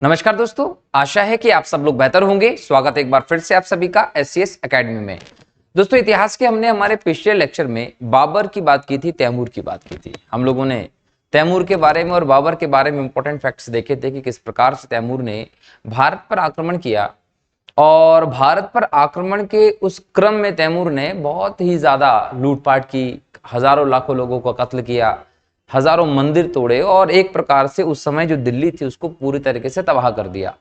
नमस्कार दोस्तों, आशा है कि आप सब लोग बेहतर होंगे। स्वागत है एक बार फिर से आप सभी का एससीएस एकेडमी में। दोस्तों, इतिहास के हमने हमारे पिछले लेक्चर में बाबर की बात की थी, तैमूर की बात की थी। हम लोगों ने तैमूर के बारे में और बाबर के बारे में इंपॉर्टेंट फैक्ट्स देखे थे कि किस प्रकार से तैमूर ने भारत पर आक्रमण किया और भारत पर आक्रमण के उस क्रम में तैमूर ने बहुत ही ज्यादा लूटपाट की, हजारों लाखों लोगों का कत्ल किया, हजारों मंदिर तोड़े और एक प्रकार से उस समय जो दिल्ली थी उसको पूरी तरीके से तबाह कर दिया।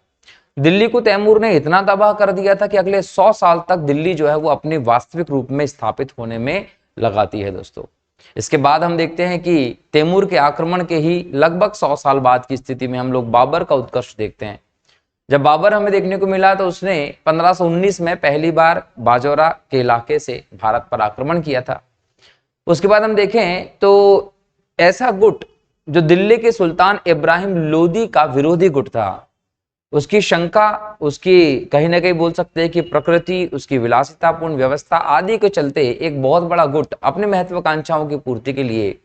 दिल्ली को तैमूर ने इतना तबाह कर दिया था कि अगले 100 साल तक दिल्ली जो है वो अपने वास्तविक रूप में स्थापित होने में लगाती है। दोस्तों, इसके बाद हम देखते हैं कि तैमूर के आक्रमण के ही लगभग 100 साल बाद की स्थिति में हम लोग बाबर का उत्कर्ष देखते हैं। जब बाबर हमें देखने को मिला तो उसने 1519 में पहली बार बाजौरा के इलाके से भारत पर आक्रमण किया था। उसके बाद हम देखें तो ऐसा गुट जो दिल्ली के सुल्तान इब्राहिम लोदी का विरोधी गुट था, उसकी शंका, उसकी कहीं ना कहीं बोल सकते हैं कि प्रकृति, उसकी विलासितापूर्ण व्यवस्था आदि के चलते एक बहुत बड़ा गुट अपनी महत्वाकांक्षाओं की पूर्ति के लिए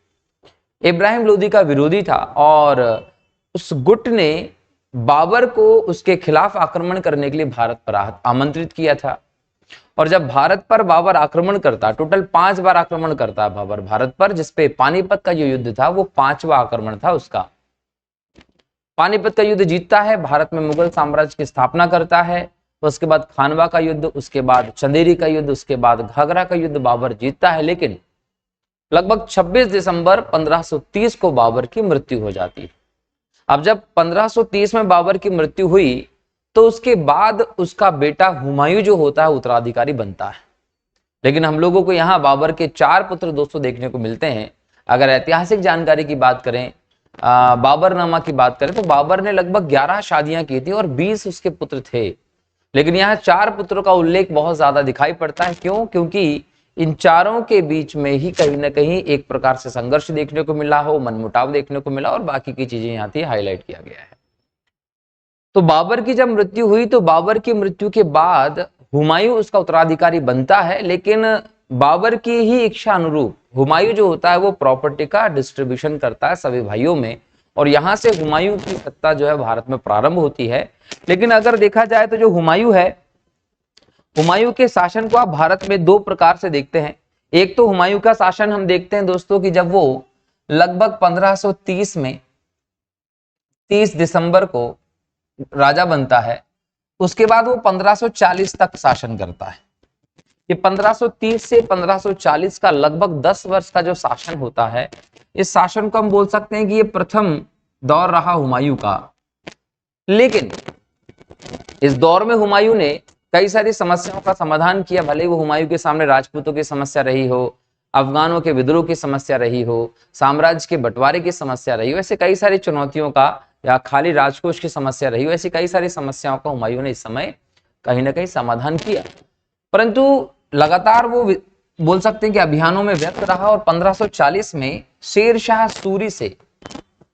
इब्राहिम लोदी का विरोधी था और उस गुट ने बाबर को उसके खिलाफ आक्रमण करने के लिए भारत पर आमंत्रित किया था। और जब भारत पर बाबर आक्रमण करता, टोटल 5 बार आक्रमण करता बाबर भारत पर, जिसपे पानीपत का जो युद्ध था वो 5वां आक्रमण था उसका। पानीपत का युद्ध जीतता है, भारत में मुगल साम्राज्य की स्थापना करता है। उसके बाद खानवा का युद्ध, उसके बाद चंदेरी का युद्ध, उसके बाद घाघरा का युद्ध बाबर जीतता है। लेकिन लगभग 26 दिसंबर 1530 को बाबर की मृत्यु हो जाती है। अब जब 1530 में बाबर की मृत्यु हुई तो उसके बाद उसका बेटा हुमायूं जो होता है उत्तराधिकारी बनता है। लेकिन हम लोगों को यहाँ बाबर के 4 पुत्र दोस्तों देखने को मिलते हैं। अगर ऐतिहासिक जानकारी की बात करें, बाबरनामा की बात करें तो बाबर ने लगभग 11 शादियां की थी और 20 उसके पुत्र थे। लेकिन यहाँ 4 पुत्रों का उल्लेख बहुत ज्यादा दिखाई पड़ता है। क्यों? क्योंकि इन चारों के बीच में ही कहीं ना कहीं एक प्रकार से संघर्ष देखने को मिला हो, मनमुटाव देखने को मिला और बाकी की चीजें यहाँ थी हाईलाइट किया गया है। तो बाबर की जब मृत्यु हुई तो बाबर की मृत्यु के बाद हुमायूं उसका उत्तराधिकारी बनता है। लेकिन बाबर की ही इच्छा अनुरूप हुमायूं जो होता है वो प्रॉपर्टी का डिस्ट्रीब्यूशन करता है सभी भाइयों में और यहां से हुमायूं की सत्ता जो है भारत में प्रारंभ होती है। लेकिन अगर देखा जाए तो जो हुमायूं है, हुमायूं के शासन को आप भारत में 2 प्रकार से देखते हैं। एक तो हुमायूं का शासन हम देखते हैं दोस्तों कि जब वो लगभग 1530 में 30 दिसंबर को राजा बनता है, उसके बाद वो 1540 तक शासन करता है। ये 1530 से 1540 का लगभग 10 वर्ष का जो शासन होता है, इस शासन को हम बोल सकते हैं कि ये प्रथम दौर रहा हुमायूं का। लेकिन इस दौर में हुमायूं ने कई सारी समस्याओं का समाधान किया। भले वो हुमायूं के सामने राजपूतों की समस्या रही हो, अफगानों के विद्रोह की समस्या रही हो, साम्राज्य के बंटवारे की समस्या रही हो, ऐसे कई सारी चुनौतियों का, या खाली राजकोष की समस्या रही हो, ऐसी कई सारी समस्याओं का हुमायूं ने इस समय कहीं ना कहीं समाधान किया। परंतु लगातार वो बोल सकते हैं कि अभियानों में व्यस्त रहा और 1540 में शेर शाह सूरी से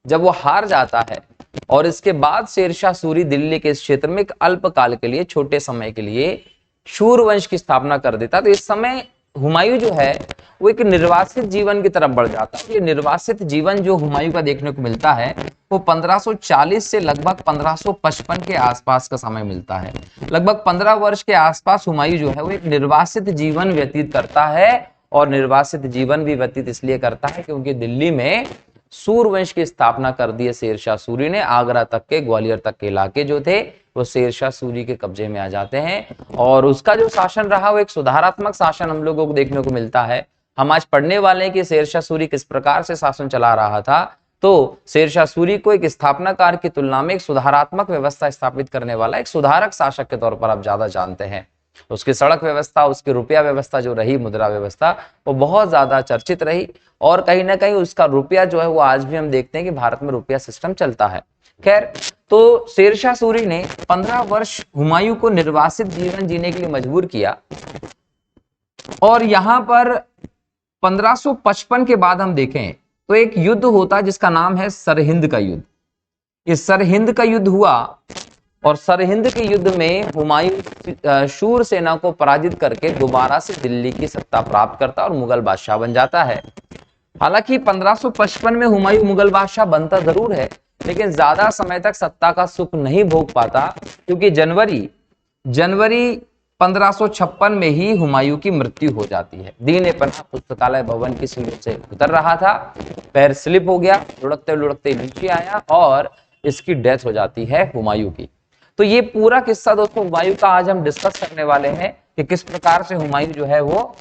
जब वो हार जाता है और इसके बाद शेर शाह सूरी दिल्ली के इस क्षेत्र में एक अल्पकाल के लिए, छोटे समय के लिए शूर वंश की स्थापना कर देता। तो इस समय हुमायूं जो है वो एक निर्वासित जीवन की तरफ बढ़ जाता है। ये निर्वासित जीवन जो हुमायूं का देखने को मिलता है वो 1540 से लगभग 1555 के आसपास का समय मिलता है। लगभग 15 वर्ष के आसपास हुमायूं जो है वो एक निर्वासित जीवन व्यतीत करता है और निर्वासित जीवन भी व्यतीत इसलिए करता है क्योंकि दिल्ली में सूरवंश की स्थापना कर दी है शेर शाह सूरी ने। आगरा तक के, ग्वालियर तक के इलाके जो थे वो शेर शाह सूरी के कब्जे में आ जाते हैं और उसका जो शासन रहा वो एक सुधारात्मक शासन हम लोगों को देखने को मिलता है। हम आज पढ़ने वाले हैं कि शेर शाह सूरी किस प्रकार से शासन चला रहा था। तो शेर शाह सूरी को एक स्थापनाकार की तुलना में एक सुधारात्मक व्यवस्था स्थापित करने वाला एक सुधारक शासक के तौर पर आप ज्यादा जानते हैं। उसकी सड़क व्यवस्था, उसकी रुपया व्यवस्था जो रही, मुद्रा व्यवस्था, वो बहुत ज्यादा चर्चित रही और कहीं ना कहीं उसका रुपया जो है वो आज भी हम देखते हैं कि भारत में रुपया सिस्टम चलता है। खैर, तो शेर शाह सूरी ने 15 वर्ष हुमायूं को निर्वासित जीवन जीने के लिए मजबूर किया और यहां पर 1555 के बाद हम देखें तो एक युद्ध होता है जिसका नाम है सरहिंद का युद्ध। इस सरहिंद का युद्ध हुआ और सरहिंद के युद्ध में हुमायूं शूर सेना को पराजित करके दोबारा से दिल्ली की सत्ता प्राप्त करता और मुगल बादशाह बन जाता है। हालांकि 1555 में हुमायूं मुगल बादशाह बनता जरूर है, लेकिन ज्यादा समय तक सत्ता का सुख नहीं भोग पाता, क्योंकि जनवरी 1556 में ही हुमायूं की मृत्यु हो जाती है। दीन पनाह पुस्तकालय भवन की सीढ़ियों से उतर रहा था, पैर स्लिप हो गया, लुढ़कते लुढ़कते नीचे आया और इसकी डेथ हो जाती है हुमायूं की। तो ये पूरा किस्सा दोस्तों हुमायूं का आज हम डिस्कस करने वाले हैं कि किस प्रकार से हुमायूं जो है वो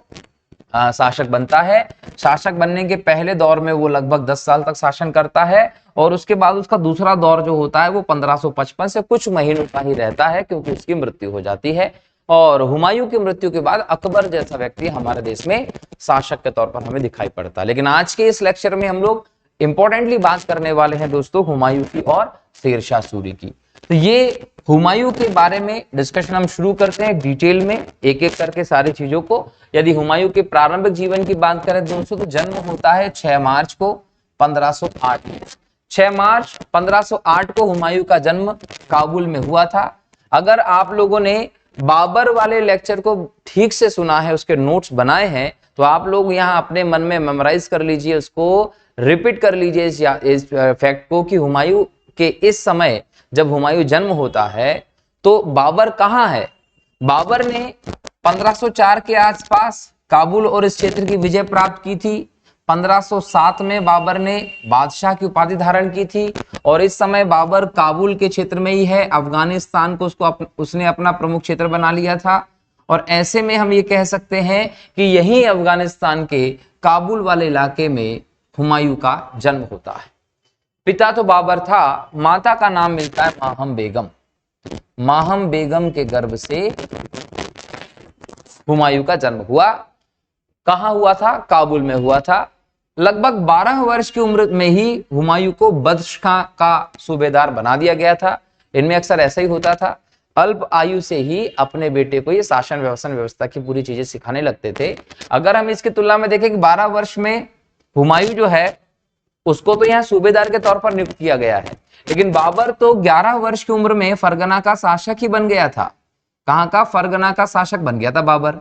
शासक बनता है। शासक बनने के पहले दौर में वो लगभग 10 साल तक शासन करता है और उसके बाद उसका दूसरा दौर जो होता है वो 1555 से कुछ महीनों का ही रहता है, क्योंकि उसकी मृत्यु हो जाती है। और हुमायूं की मृत्यु के बाद अकबर जैसा व्यक्ति हमारे देश में शासक के तौर पर हमें दिखाई पड़ता है। लेकिन आज के इस लेक्चर में हम लोग इंपॉर्टेंटली बात करने वाले हैं दोस्तों हुमायूं की और शेरशाह सूरी की। तो ये हुमायूं के बारे में डिस्कशन हम शुरू करते हैं डिटेल में, एक एक करके सारी चीजों को। यदि हुमायूं के प्रारंभिक जीवन की बात करें दोस्तों, तो जन्म होता है 6 मार्च को 1508 में। 6 मार्च 1508 को हुमायूं का जन्म काबुल में हुआ था। अगर आप लोगों ने बाबर वाले लेक्चर को ठीक से सुना है, उसके नोट्स बनाए हैं, तो आप लोग यहाँ अपने मन में मेमोराइज कर लीजिए, उसको रिपीट कर लीजिए इस फैक्ट को कि हुमायूं के इस समय जब हुमायूं जन्म होता है तो बाबर कहाँ है। बाबर ने 1504 के आसपास काबुल और इस क्षेत्र की विजय प्राप्त की थी। 1507 में बाबर ने बादशाह की उपाधि धारण की थी और इस समय बाबर काबुल के क्षेत्र में ही है। अफगानिस्तान को उसने अपना प्रमुख क्षेत्र बना लिया था और ऐसे में हम ये कह सकते हैं कि यही अफगानिस्तान के काबुल वाले इलाके में हुमायूं का जन्म होता है। पिता तो बाबर था, माता का नाम मिलता है माहम बेगम। माहम बेगम के गर्भ से हुमायूं का जन्म हुआ। कहां हुआ था? काबुल में हुआ था। लगभग 12 वर्ष की उम्र में ही हुमायूं को बदश खां का सूबेदार बना दिया गया था। इनमें अक्सर ऐसा ही होता था, अल्प आयु से ही अपने बेटे को ये शासन व्यवस्था की पूरी चीजें सिखाने लगते थे। अगर हम इसकी तुलना में देखें कि 12 वर्ष में हुमायूं जो है उसको तो यहाँ सूबेदार के तौर पर नियुक्त किया गया है, लेकिन बाबर तो 11 वर्ष की उम्र में फरगना का शासक ही बन गया था। कहां का? फरगना का शासक बन गया था बाबर।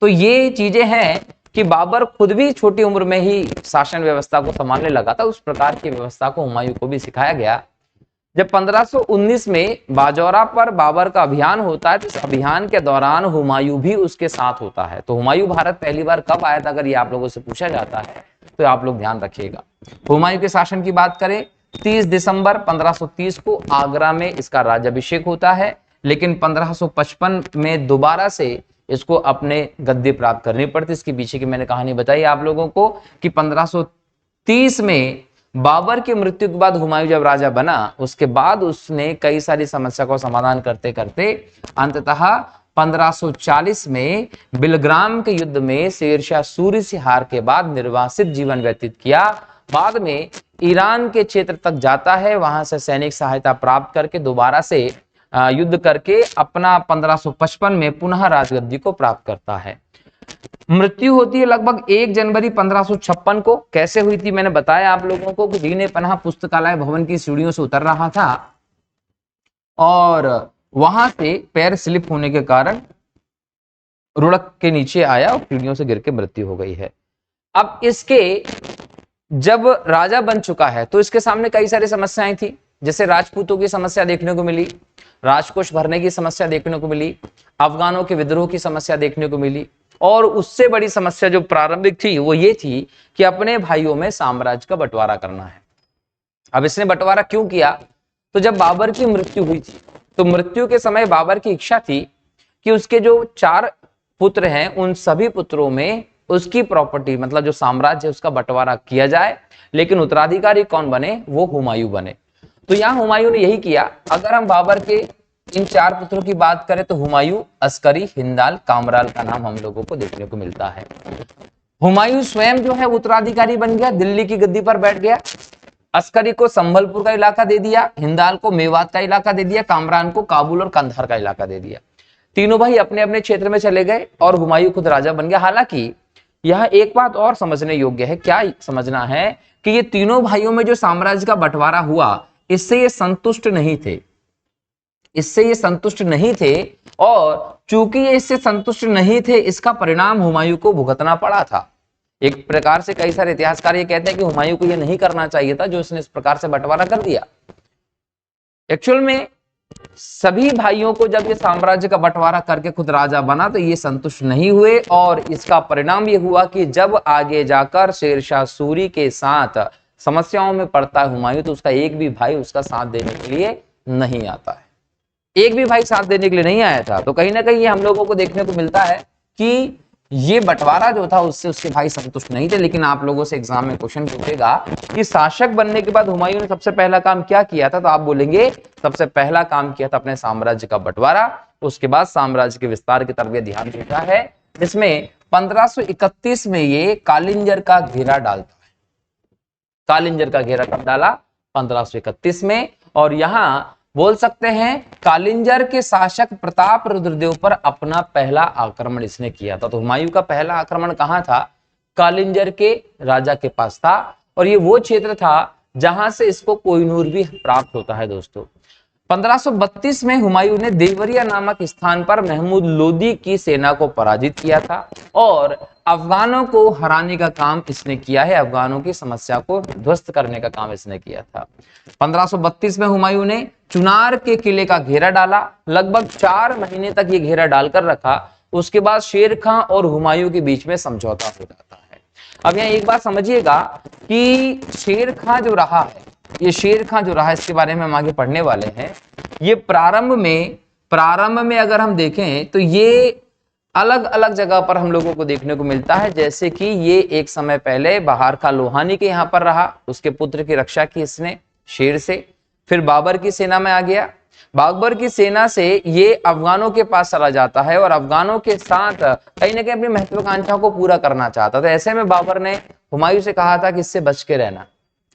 तो ये चीजें हैं कि बाबर खुद भी छोटी उम्र में ही शासन व्यवस्था को संभालने लगा था। उस प्रकार की व्यवस्था को हुमायूं को भी सिखाया गया। जब 1519 में बाजौरा पर बाबर का अभियान होता है, तो इस अभियान के दौरान हुमायूं भी उसके साथ होता है। तो हुमायूं भारत पहली बार कब आया था, अगर ये आप लोगों से पूछा जाता है तो आप लोग ध्यान रखिएगा। हुमायूं के शासन की बात करें, 30 दिसंबर 1530 को आगरा में इसका राज्याभिषेक होता है, लेकिन 1555 में दोबारा से इसको अपने गद्दी प्राप्त करनी पड़ती। इसके पीछे की मैंने कहानी बताई आप लोगों को कि 1530 में बाबर की मृत्यु के बाद हुमायूं जब राजा बना, उसके बाद उसने कई सारी समस्या को समाधान करते करते अंततः 1540 में बिलग्राम के युद्ध में शेरशाह सूरी से हार के बाद निर्वासित जीवन व्यतीत किया। बाद में ईरान के क्षेत्र तक जाता है, वहां से सैनिक सहायता प्राप्त करके दोबारा से युद्ध करके अपना 1555 में पुनः राजगद्दी को प्राप्त करता है। मृत्यु होती है लगभग 1 जनवरी 1556 को। कैसे हुई थी मैंने बताया आप लोगों को कि दीन पनाह पुस्तकालय भवन की सीढ़ियों से उतर रहा था और वहां से पैर स्लिप होने के कारण रुड़क के नीचे आया और सीढ़ियों से गिर के मृत्यु हो गई है। अब इसके जब राजा बन चुका है तो इसके सामने कई सारी समस्याएं थी, जैसे राजपूतों की समस्या देखने को मिली, राजकोष भरने की समस्या देखने को मिली, अफगानों के विद्रोह की समस्या देखने को मिली और उससे बड़ी समस्या जो प्रारंभिक थी वो ये थी कि अपने भाइयों में साम्राज्य का बंटवारा करना है। अब इसने बंटवारा क्यों किया? तो जब बाबर की मृत्यु हुई थी तो मृत्यु के समय बाबर की इच्छा थी कि उसके जो 4 पुत्र हैं उन सभी पुत्रों में उसकी प्रॉपर्टी मतलब जो साम्राज्य है उसका बंटवारा किया जाए, लेकिन उत्तराधिकारी कौन बने? वो हुमायूं बने। तो यहां हुमायूं ने यही किया। अगर हम बाबर के इन 4 पुत्रों की बात करें तो हुमायूं, अस्करी, हिंदाल, कामराल का नाम हम लोगों को देखने को मिलता है। हुमायूं स्वयं जो है उत्तराधिकारी बन गया, दिल्ली की गद्दी पर बैठ गया। अस्करी को संभलपुर का इलाका दे दिया, हिंदाल को मेवात का इलाका दे दिया, कामरान को काबुल और कंधार का इलाका दे दिया। तीनों भाई अपने अपने क्षेत्र में चले गए और हुमायूं खुद राजा बन गया। हालांकि यह एक बात और समझने योग्य है। क्या समझना है कि ये तीनों भाइयों में जो साम्राज्य का बंटवारा हुआ इससे ये संतुष्ट नहीं थे, इससे ये संतुष्ट नहीं थे और चूंकि ये इससे संतुष्ट नहीं थे इसका परिणाम हुमायूं को भुगतना पड़ा था। एक प्रकार से कई सारे इतिहासकार ये कहते हैं कि हुमायूं को ये नहीं करना चाहिए था जो उसने इस प्रकार से बंटवारा कर दिया। एक्चुअल में सभी भाइयों को जब ये साम्राज्य का बंटवारा करके खुद राजा बना तो ये संतुष्ट नहीं हुए, और इसका परिणाम ये हुआ कि जब आगे जाकर शेरशाह सूरी के साथ समस्याओं में पड़ता है हुमायूं, तो उसका एक भी भाई उसका साथ देने के लिए नहीं आता है, एक भी भाई साथ देने के लिए नहीं आया था। तो कहीं ना कहीं ये हम लोगों को देखने को मिलता है कि ये बंटवारा जो था उससे उसके भाई संतुष्ट नहीं थे। लेकिन आप लोगों से एग्जाम में क्वेश्चन पूछेगा कि शासक बनने के बाद हुमायूं ने सबसे पहला काम क्या किया था, तो आप बोलेंगे सबसे पहला काम किया था अपने साम्राज्य का बंटवारा, उसके बाद साम्राज्य के विस्तार की तरफ ध्यान देता है, जिसमें 1531 में ये कालिंजर का घेरा डालता है। कालिंजर का घेरा कब डाला? 1531 में। और यहां बोल सकते हैं कालिंजर के शासक प्रताप रुद्रदेव पर अपना पहला आक्रमण इसने किया था। तो हुमायूं का पहला आक्रमण कहां था? कालिंजर के राजा के पास था, और ये वो क्षेत्र था जहां से इसको कोहिनूर भी प्राप्त होता है दोस्तों। 1532 में हुमायूं ने देवरिया नामक स्थान पर महमूद लोदी की सेना को पराजित किया था, और अफगानों को हराने का काम इसने किया है, अफगानों की समस्या को ध्वस्त करने का काम इसने किया था। 1532 में हुमायूं ने चुनार के किले का घेरा डाला, लगभग 4 महीने तक ये घेरा डालकर रखा। उसके बाद शेर खां और हुमायूं के बीच में समझौता हो जाता है। अब यहाँ एक बात समझिएगा कि शेर खां जो रहा है, ये शेर खां जो रहा, इसके बारे में हम आगे पढ़ने वाले हैं। ये प्रारंभ में अगर हम देखें तो ये अलग अलग जगह पर हम लोगों को देखने को मिलता है। जैसे कि ये एक समय पहले बहार खां लोहानी के यहाँ पर रहा, उसके पुत्र की रक्षा की इसने शेर से। फिर बाबर की सेना में आ गया, बाबर की सेना से ये अफगानों के पास चला जाता है, और अफगानों के साथ कहीं ना कहीं अपनी महत्वाकांक्षाओं को पूरा करना चाहता था। ऐसे में बाबर ने हुमायूं से कहा था कि इससे बच के रहना,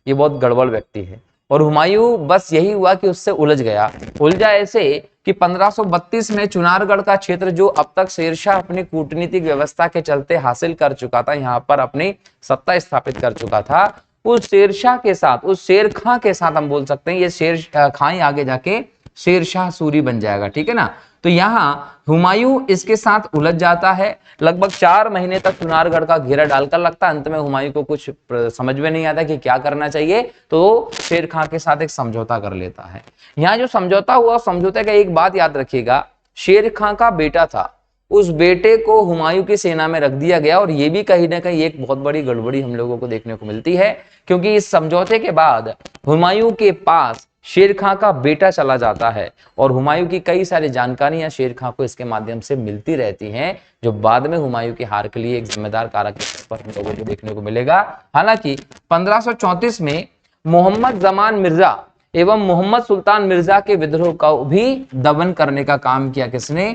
ये बहुत गड़बड़ व्यक्ति है। और हुमायूं बस यही हुआ कि उससे उलझा ऐसे कि 1532 में चुनारगढ़ का क्षेत्र जो अब तक शेरशाह अपनी कूटनीतिक व्यवस्था के चलते हासिल कर चुका था, यहाँ पर अपनी सत्ता स्थापित कर चुका था, उस शेरशाह के साथ, उस शेर खां के साथ हम बोल सकते हैं ये शेर खां ही आगे जाके शेरशाह सूरी बन जाएगा, ठीक है ना। तो यहाँ हुमायूं इसके साथ उलझ जाता है, लगभग 4 महीने तक चुनारगढ़ का घेरा डालकर लगता। अंत में हुमायूं को कुछ समझ में नहीं आता कि क्या करना चाहिए, तो शेर खां के साथ एक समझौता कर लेता है। यहाँ जो समझौता हुआ, समझौते का एक बात याद रखिएगा, शेर खां का बेटा था, उस बेटे को हुमायूं की सेना में रख दिया गया। और ये भी कहीं ना कहीं एक बहुत बड़ी गड़बड़ी हम लोगों को देखने को मिलती है, क्योंकि इस समझौते के बाद हुमायूं के पास शेर खां का बेटा चला जाता है, और हुमायूं की कई सारी जानकारियां शेर खां को इसके माध्यम से मिलती रहती हैं, जो बाद में हुमायूं के हार के लिए एक जिम्मेदार कारक के तौर पर हम लोगों को देखने को मिलेगा। हालांकि 1534 में मोहम्मद जमान मिर्जा एवं मोहम्मद सुल्तान मिर्जा के विद्रोह का भी दमन करने का काम किया किसने?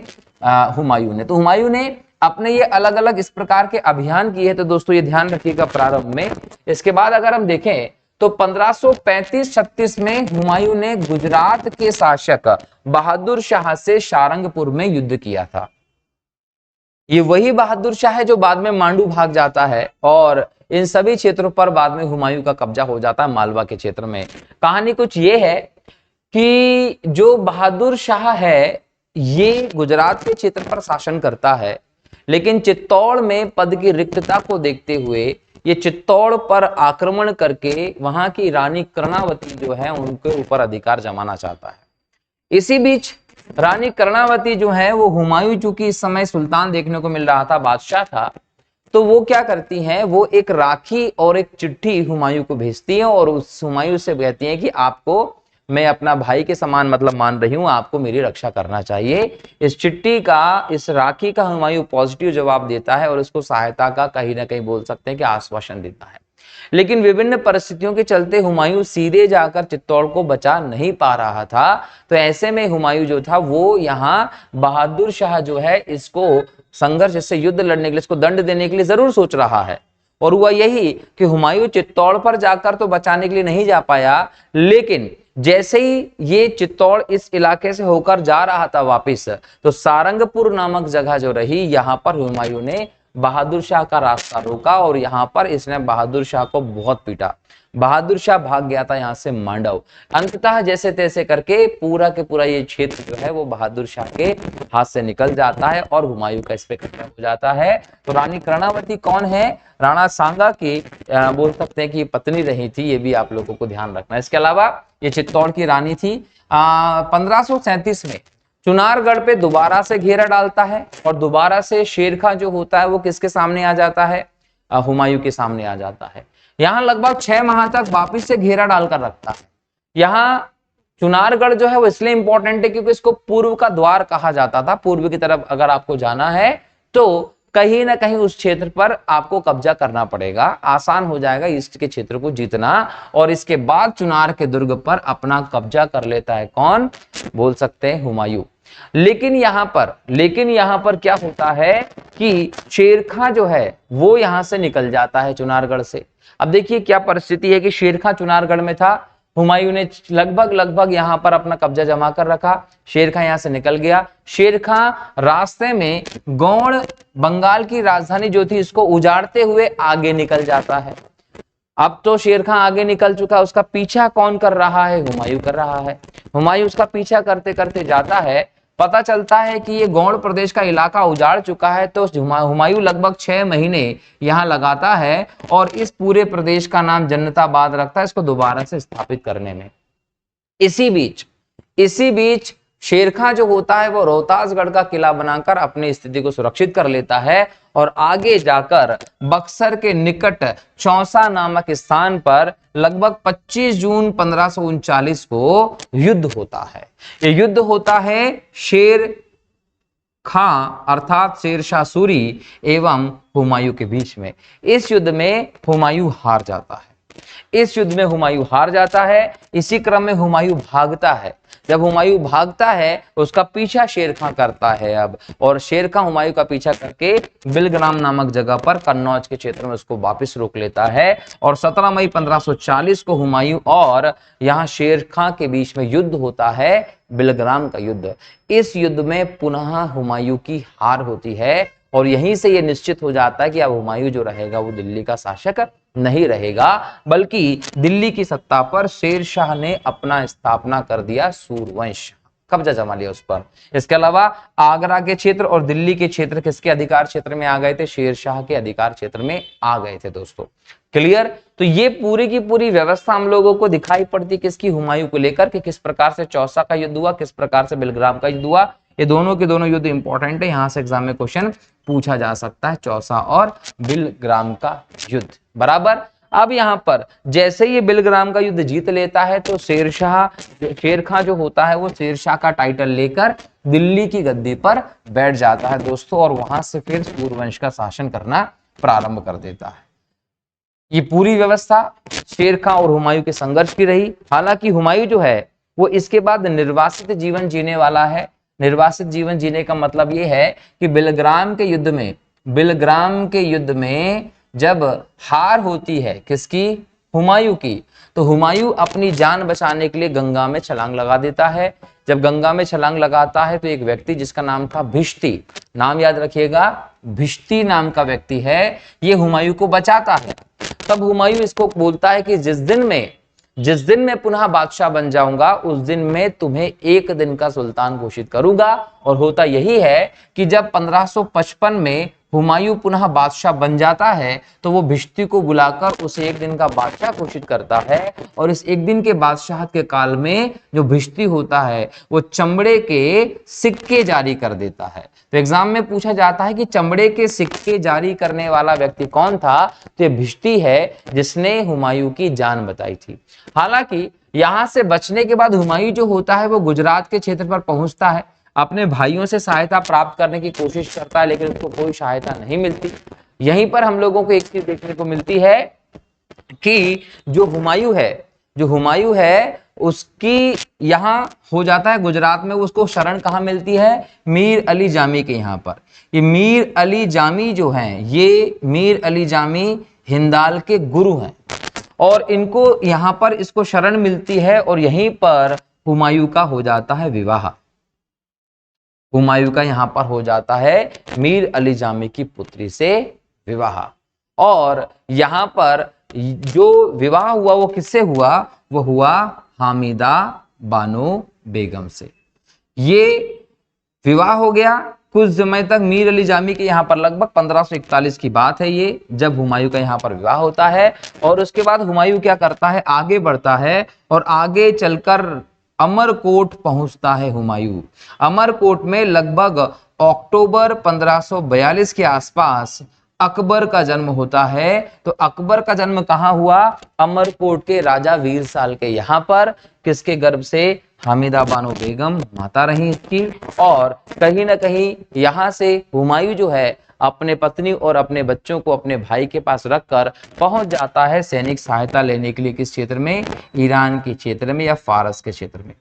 हुमायूं ने। तो हुमायूं ने अपने ये अलग अलग इस प्रकार के अभियान किए, तो दोस्तों ये ध्यान रखिएगा प्रारंभ में। इसके बाद अगर हम देखें तो 1535-36 में हुमायूं ने गुजरात के शासक बहादुर शाह से सारंगपुर में युद्ध किया था। ये वही बहादुर शाह है जो बाद में मांडू भाग जाता है, और इन सभी क्षेत्रों पर बाद में हुमायूं का कब्जा हो जाता है, मालवा के क्षेत्र में। कहानी कुछ ये है कि जो बहादुर शाह है ये गुजरात के क्षेत्र पर शासन करता है, लेकिन चित्तौड़ में पद की रिक्तता को देखते हुए ये चित्तौड़ पर आक्रमण करके वहां की रानी कर्णावती जो है उनके ऊपर अधिकार जमाना चाहता है। इसी बीच रानी कर्णावती जो है वो हुमायूं, चूंकि इस समय सुल्तान देखने को मिल रहा था, बादशाह था, तो वो क्या करती हैं, वो एक राखी और एक चिट्ठी हुमायूं को भेजती है, और उस हुमायूं से कहती हैं कि आपको मैं अपना भाई के समान मतलब मान रही हूं, आपको मेरी रक्षा करना चाहिए। इस चिट्ठी का, इस राखी का हुमायूं पॉजिटिव जवाब देता है, और इसको सहायता का कहीं ना कहीं बोल सकते हैं कि आश्वासन देता है। लेकिन विभिन्न परिस्थितियों के चलते हुमायूं सीधे जाकर चित्तौड़ को बचा नहीं पा रहा था। तो ऐसे में हुमायूं जो था वो यहाँ बहादुर शाह जो है इसको संघर्ष, इससे युद्ध लड़ने के लिए, इसको दंड देने के लिए जरूर सोच रहा है। और हुआ यही कि हुमायूं चित्तौड़ पर जाकर तो बचाने के लिए नहीं जा पाया, लेकिन जैसे ही ये चित्तौड़ इस इलाके से होकर जा रहा था वापिस, तो सारंगपुर नामक जगह जो रही, यहां पर हुमायूं ने बहादुर शाह का रास्ता रोका, और यहां पर इसने बहादुर शाह को बहुत पीटा। बहादुर शाह भाग गया था यहां से मांडव। अंततः जैसे तैसे करके पूरा के पूरा ये क्षेत्र जो है वो बहादुर शाह के हाथ से निकल जाता है और हुमायूं का इस पे कब्जा हो जाता है। तो रानी कर्णावती कौन है? राणा सांगा की बोल सकते हैं कि पत्नी रही थी, ये भी आप लोगों को ध्यान रखना है। इसके अलावा ये चित्तौड़ की रानी थी। 1537 में चुनारगढ़ पे दोबारा से घेरा डालता है और दोबारा से शेर खां जो होता है वो किसके सामने आ जाता है? हुमायूं के सामने आ जाता है। यहाँ लगभग 6 माह तक वापिस से घेरा डालकर रखता है। यहाँ चुनारगढ़ जो है वो इसलिए इंपॉर्टेंट है क्योंकि इसको पूर्व का द्वार कहा जाता था। पूर्व की तरफ अगर आपको जाना है तो कहीं ना कहीं उस क्षेत्र पर आपको कब्जा करना पड़ेगा, आसान हो जाएगा ईस्ट के क्षेत्र को जीतना। और इसके बाद चुनार के दुर्ग पर अपना कब्जा कर लेता है कौन? बोल सकते हैं हुमायूं। लेकिन यहां पर क्या होता है कि शेर खां जो है वो यहां से निकल जाता है चुनारगढ़ से। अब देखिए क्या परिस्थिति है कि शेर खां चुनारगढ़ में था, हुमायूं ने लगभग यहां पर अपना कब्जा जमा कर रखा, शेर खां यहां से निकल गया। शेर खां रास्ते में गौड़ बंगाल की राजधानी जो थी इसको उजाड़ते हुए आगे निकल जाता है। अब तो शेर खां आगे निकल चुका, उसका पीछा कौन कर रहा है? हुमायूं कर रहा है। हुमायूं उसका पीछा करते करते जाता है, पता चलता है कि ये गौड़ प्रदेश का इलाका उजाड़ चुका है। तो हुमायूं लगभग 6 महीने यहां लगाता है और इस पूरे प्रदेश का नाम जन्नताबाद रखता है इसको दोबारा से स्थापित करने में। इसी बीच शेर खां जो होता है वो रोहतासगढ़ का किला बनाकर अपनी स्थिति को सुरक्षित कर लेता है और आगे जाकर बक्सर के निकट चौसा नामक स्थान पर लगभग 25 जून 1539 को युद्ध होता है। ये युद्ध होता है शेर खां अर्थात शेरशाह सूरी एवं हुमायूं के बीच में। इस युद्ध में हुमायूं हार जाता है। इसी क्रम में हुमायूं भागता है। जब हुमायूं भागता है उसका पीछा शेर खां करता है अब, और शेर खां हुमायूं का पीछा करके बिलग्राम नामक जगह पर कन्नौज के क्षेत्र में उसको वापस रोक लेता है। और 17 मई 1540 को हुमायूं और यहाँ शेर खां के बीच में युद्ध होता है, बिलग्राम का युद्ध। इस युद्ध में पुनः हुमायूं की हार होती है और यहीं से यह निश्चित हो जाता है कि अब हुमायूं जो रहेगा वो दिल्ली का शासक नहीं रहेगा, बल्कि दिल्ली की सत्ता पर शेर शाह ने अपना स्थापना कर दिया, सूरवंश कब्जा जमा लिया उस पर। इसके अलावा आगरा के क्षेत्र और दिल्ली के क्षेत्र किसके अधिकार क्षेत्र में आ गए थे? शेर शाह के अधिकार क्षेत्र में आ गए थे दोस्तों। क्लियर? तो ये पूरी की पूरी व्यवस्था हम लोगों को दिखाई पड़ती किसकी? हुमायूं को लेकर कि किस प्रकार से चौसा का युद्ध हुआ, किस प्रकार से बिलग्राम का युद्ध हुआ। ये दोनों के दोनों युद्ध इंपॉर्टेंट है, यहां से एग्जाम में क्वेश्चन पूछा जा सकता है, चौसा और बिलग्राम का युद्ध। बराबर। अब यहां पर जैसे ये बिलग्राम का युद्ध जीत लेता है तो शेर खां जो होता है वो शेरशाह का टाइटल लेकर दिल्ली की गद्दी पर बैठ जाता है दोस्तों, और वहां से फिर सूरवंश का शासन करना प्रारंभ कर देता है। ये पूरी व्यवस्था शेर खां और हुमायूं के संघर्ष की रही। हालांकि हुमायूं जो है वो इसके बाद निर्वासित जीवन जीने वाला है। निर्वासित जीवन जीने का मतलब ये है कि बिलग्राम के युद्ध में जब हार होती है किसकी? हुमायूं की, तो हुमायूं अपनी जान बचाने के लिए गंगा में छलांग लगा देता है। जब गंगा में छलांग लगाता है तो एक व्यक्ति जिसका नाम था भिष्टी, नाम याद रखिएगा, भिष्टी नाम का व्यक्ति है, ये हुमायूं को बचाता है। तब हुमायूं इसको बोलता है कि जिस दिन मैं पुनः बादशाह बन जाऊंगा उस दिन मैं तुम्हें 1 दिन का सुल्तान घोषित करूंगा। और होता यही है कि जब 1555 में हुमायूं पुनः बादशाह बन जाता है तो वो भिष्टी को बुलाकर उसे 1 दिन का बादशाह घोषित करता है। और इस 1 दिन के बादशाहत के काल में जो भिष्टी होता है वो चमड़े के सिक्के जारी कर देता है। तो एग्जाम में पूछा जाता है कि चमड़े के सिक्के जारी करने वाला व्यक्ति कौन था? तो ये भिष्टी है जिसने हुमायूं की जान बचाई थी। हालांकि यहां से बचने के बाद हुमायूं जो होता है वो गुजरात के क्षेत्र पर पहुंचता है, अपने भाइयों से सहायता प्राप्त करने की कोशिश करता है, लेकिन उसको कोई सहायता नहीं मिलती। यहीं पर हम लोगों को एक चीज देखने को मिलती है कि जो हुमायूं है उसकी यहां हो जाता है गुजरात में, उसको शरण कहां मिलती है? मीर अली जामी के यहाँ पर। ये मीर अली जामी जो हैं, ये मीर अली जामी हिंदाल के गुरु हैं और इनको यहां पर इसको शरण मिलती है और यहीं पर हुमायूं का हो जाता है विवाह। हुमायूं का यहां पर हो जाता है मीर अली जामी की पुत्री से विवाह। और यहां पर जो विवाह हुआ वो किससे हुआ? वो हुआ हामिदा बानो बेगम से। ये विवाह हो गया। कुछ समय तक मीर अली जामी के यहाँ पर लगभग 1541 की बात है ये, जब हुमायूं का यहाँ पर विवाह होता है। और उसके बाद हुमायूं क्या करता है, आगे बढ़ता है और आगे चलकर अमरकोट पहुंचता है हुमायूं। अमरकोट में लगभग अक्टूबर 1542 के आसपास अकबर का जन्म होता है। तो अकबर का जन्म कहाँ हुआ, अमरकोट के राजा वीर साल के यहाँ पर। किसके गर्भ से, हामिदा बानो बेगम माता रही इसकी। और कहीं ना कहीं यहाँ से हुमायूं जो है अपने पत्नी और अपने बच्चों को अपने भाई के पास रखकर पहुंच जाता है सैनिक सहायता लेने के लिए। किस क्षेत्र में, ईरान के क्षेत्र में या फारस के क्षेत्र में।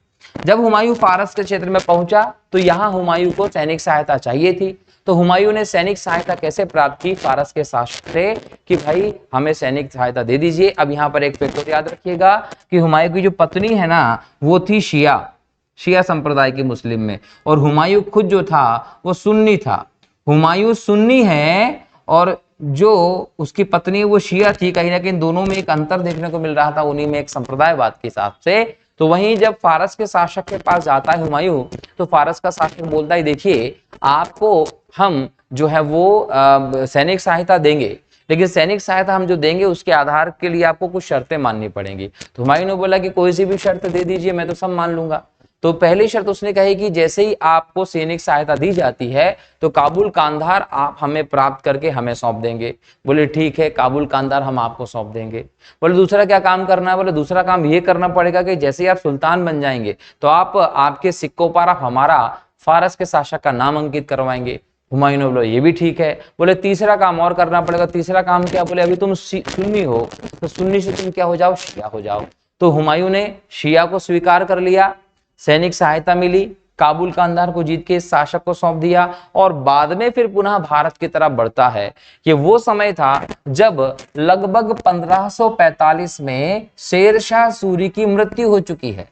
जब हुमायूं फारस के क्षेत्र में पहुंचा तो यहाँ हुमायूं को सैनिक सहायता चाहिए थी। तो हुमायूं ने सैनिक सहायता कैसे प्राप्त की फारस के शासक से, कि भाई हमें सैनिक सहायता दे दीजिए। अब यहाँ पर एक फैक्ट और याद रखिएगा कि हुमायूं की जो पत्नी है ना, वो थी शिया संप्रदाय की मुस्लिम में, और हुमायूं खुद जो था वो सुन्नी था। हुमायूं सुन्नी है और जो उसकी पत्नी वो शिया थी। कहीं ना कहीं दोनों में एक अंतर देखने को मिल रहा था, उन्हीं में एक संप्रदायवाद के हिसाब से। तो वहीं जब फारस के शासक के पास जाता है हुमायूं, तो फारस का शासक बोलता है, देखिए आपको हम जो है वो सैनिक सहायता देंगे, लेकिन सैनिक सहायता हम जो देंगे उसके आधार के लिए आपको कुछ शर्तें माननी पड़ेंगी। तो हुमायूं ने बोला कि कोई सी भी शर्त दे दीजिए, मैं तो सब मान लूंगा। तो पहली शर्त उसने कही कि जैसे ही आपको सैनिक सहायता दी जाती है तो काबुल कांधार आप हमें प्राप्त करके हमें सौंप देंगे। बोले ठीक है, काबुल कांधार हम आपको सौंप देंगे। बोले दूसरा क्या काम करना है, बोले दूसरा काम ये करना पड़ेगा कि जैसे ही आप सुल्तान बन जाएंगे तो आप आपके सिक्कों पर आप हमारा फारस के शासक का नाम अंकित करवाएंगे। हुमायूं ने बोला ये भी ठीक है। बोले तीसरा काम और करना पड़ेगा। तीसरा काम क्या, बोले अभी तुम सुन्नी हो तो सुन्नी से तुम क्या हो जाओ, शिया हो जाओ। तो हुमायूं ने शिया को स्वीकार कर लिया, सैनिक सहायता मिली, काबुल कांधार को जीत के इस शासक को सौंप दिया और बाद में फिर पुनः भारत की तरफ बढ़ता है। कि वो समय था जब लगभग 1545 में शेरशाह सूरी की मृत्यु हो चुकी है।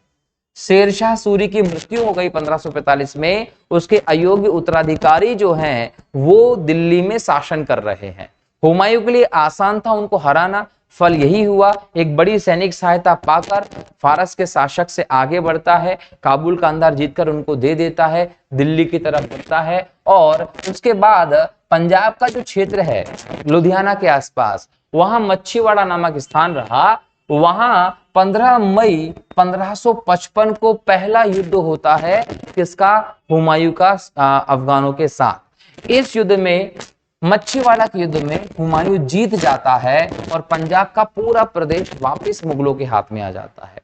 शेरशाह सूरी की मृत्यु हो गई 1545 में। उसके अयोग्य उत्तराधिकारी जो हैं वो दिल्ली में शासन कर रहे हैं। हुमायूं के लिए आसान था उनको हराना। फल यही हुआ, एक बड़ी सैनिक सहायता पाकर फारस के शासक से आगे बढ़ता है, काबुल कांधार जीतकर उनको दे देता है, दिल्ली की तरफ बढ़ता है। और उसके बाद पंजाब का जो क्षेत्र है लुधियाना के आसपास, वहां मच्छीवाड़ा नामक स्थान रहा। वहां 15 मई 1555 को पहला युद्ध होता है, किसका, हुमायूं का अफगानों के साथ। इस युद्ध में, मच्छीवाड़ा के युद्ध में हुमायूं जीत जाता है और पंजाब का पूरा प्रदेश वापस मुगलों के हाथ में आ जाता है।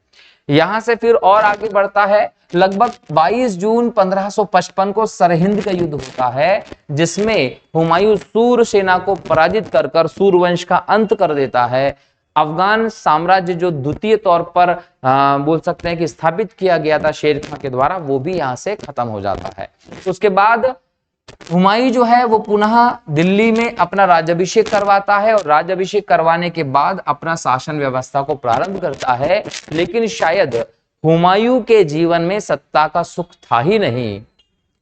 यहां से फिर और आगे बढ़ता है। लगभग 22 जून 1555 को सरहिंद का युद्ध होता है, जिसमें हुमायूं सूर सेना को पराजित कर सूरवंश का अंत कर देता है। अफगान साम्राज्य जो द्वितीय तौर पर बोल सकते हैं कि स्थापित किया गया था शेर खां के द्वारा, वो भी यहां से खत्म हो जाता है। उसके बाद हुमायूं जो है वो पुनः दिल्ली में अपना राज्याभिषेक करवाता है और राज्याभिषेक करवाने के बाद अपना शासन व्यवस्था को प्रारंभ करता है। लेकिन शायद हुमायूं के जीवन में सत्ता का सुख था ही नहीं,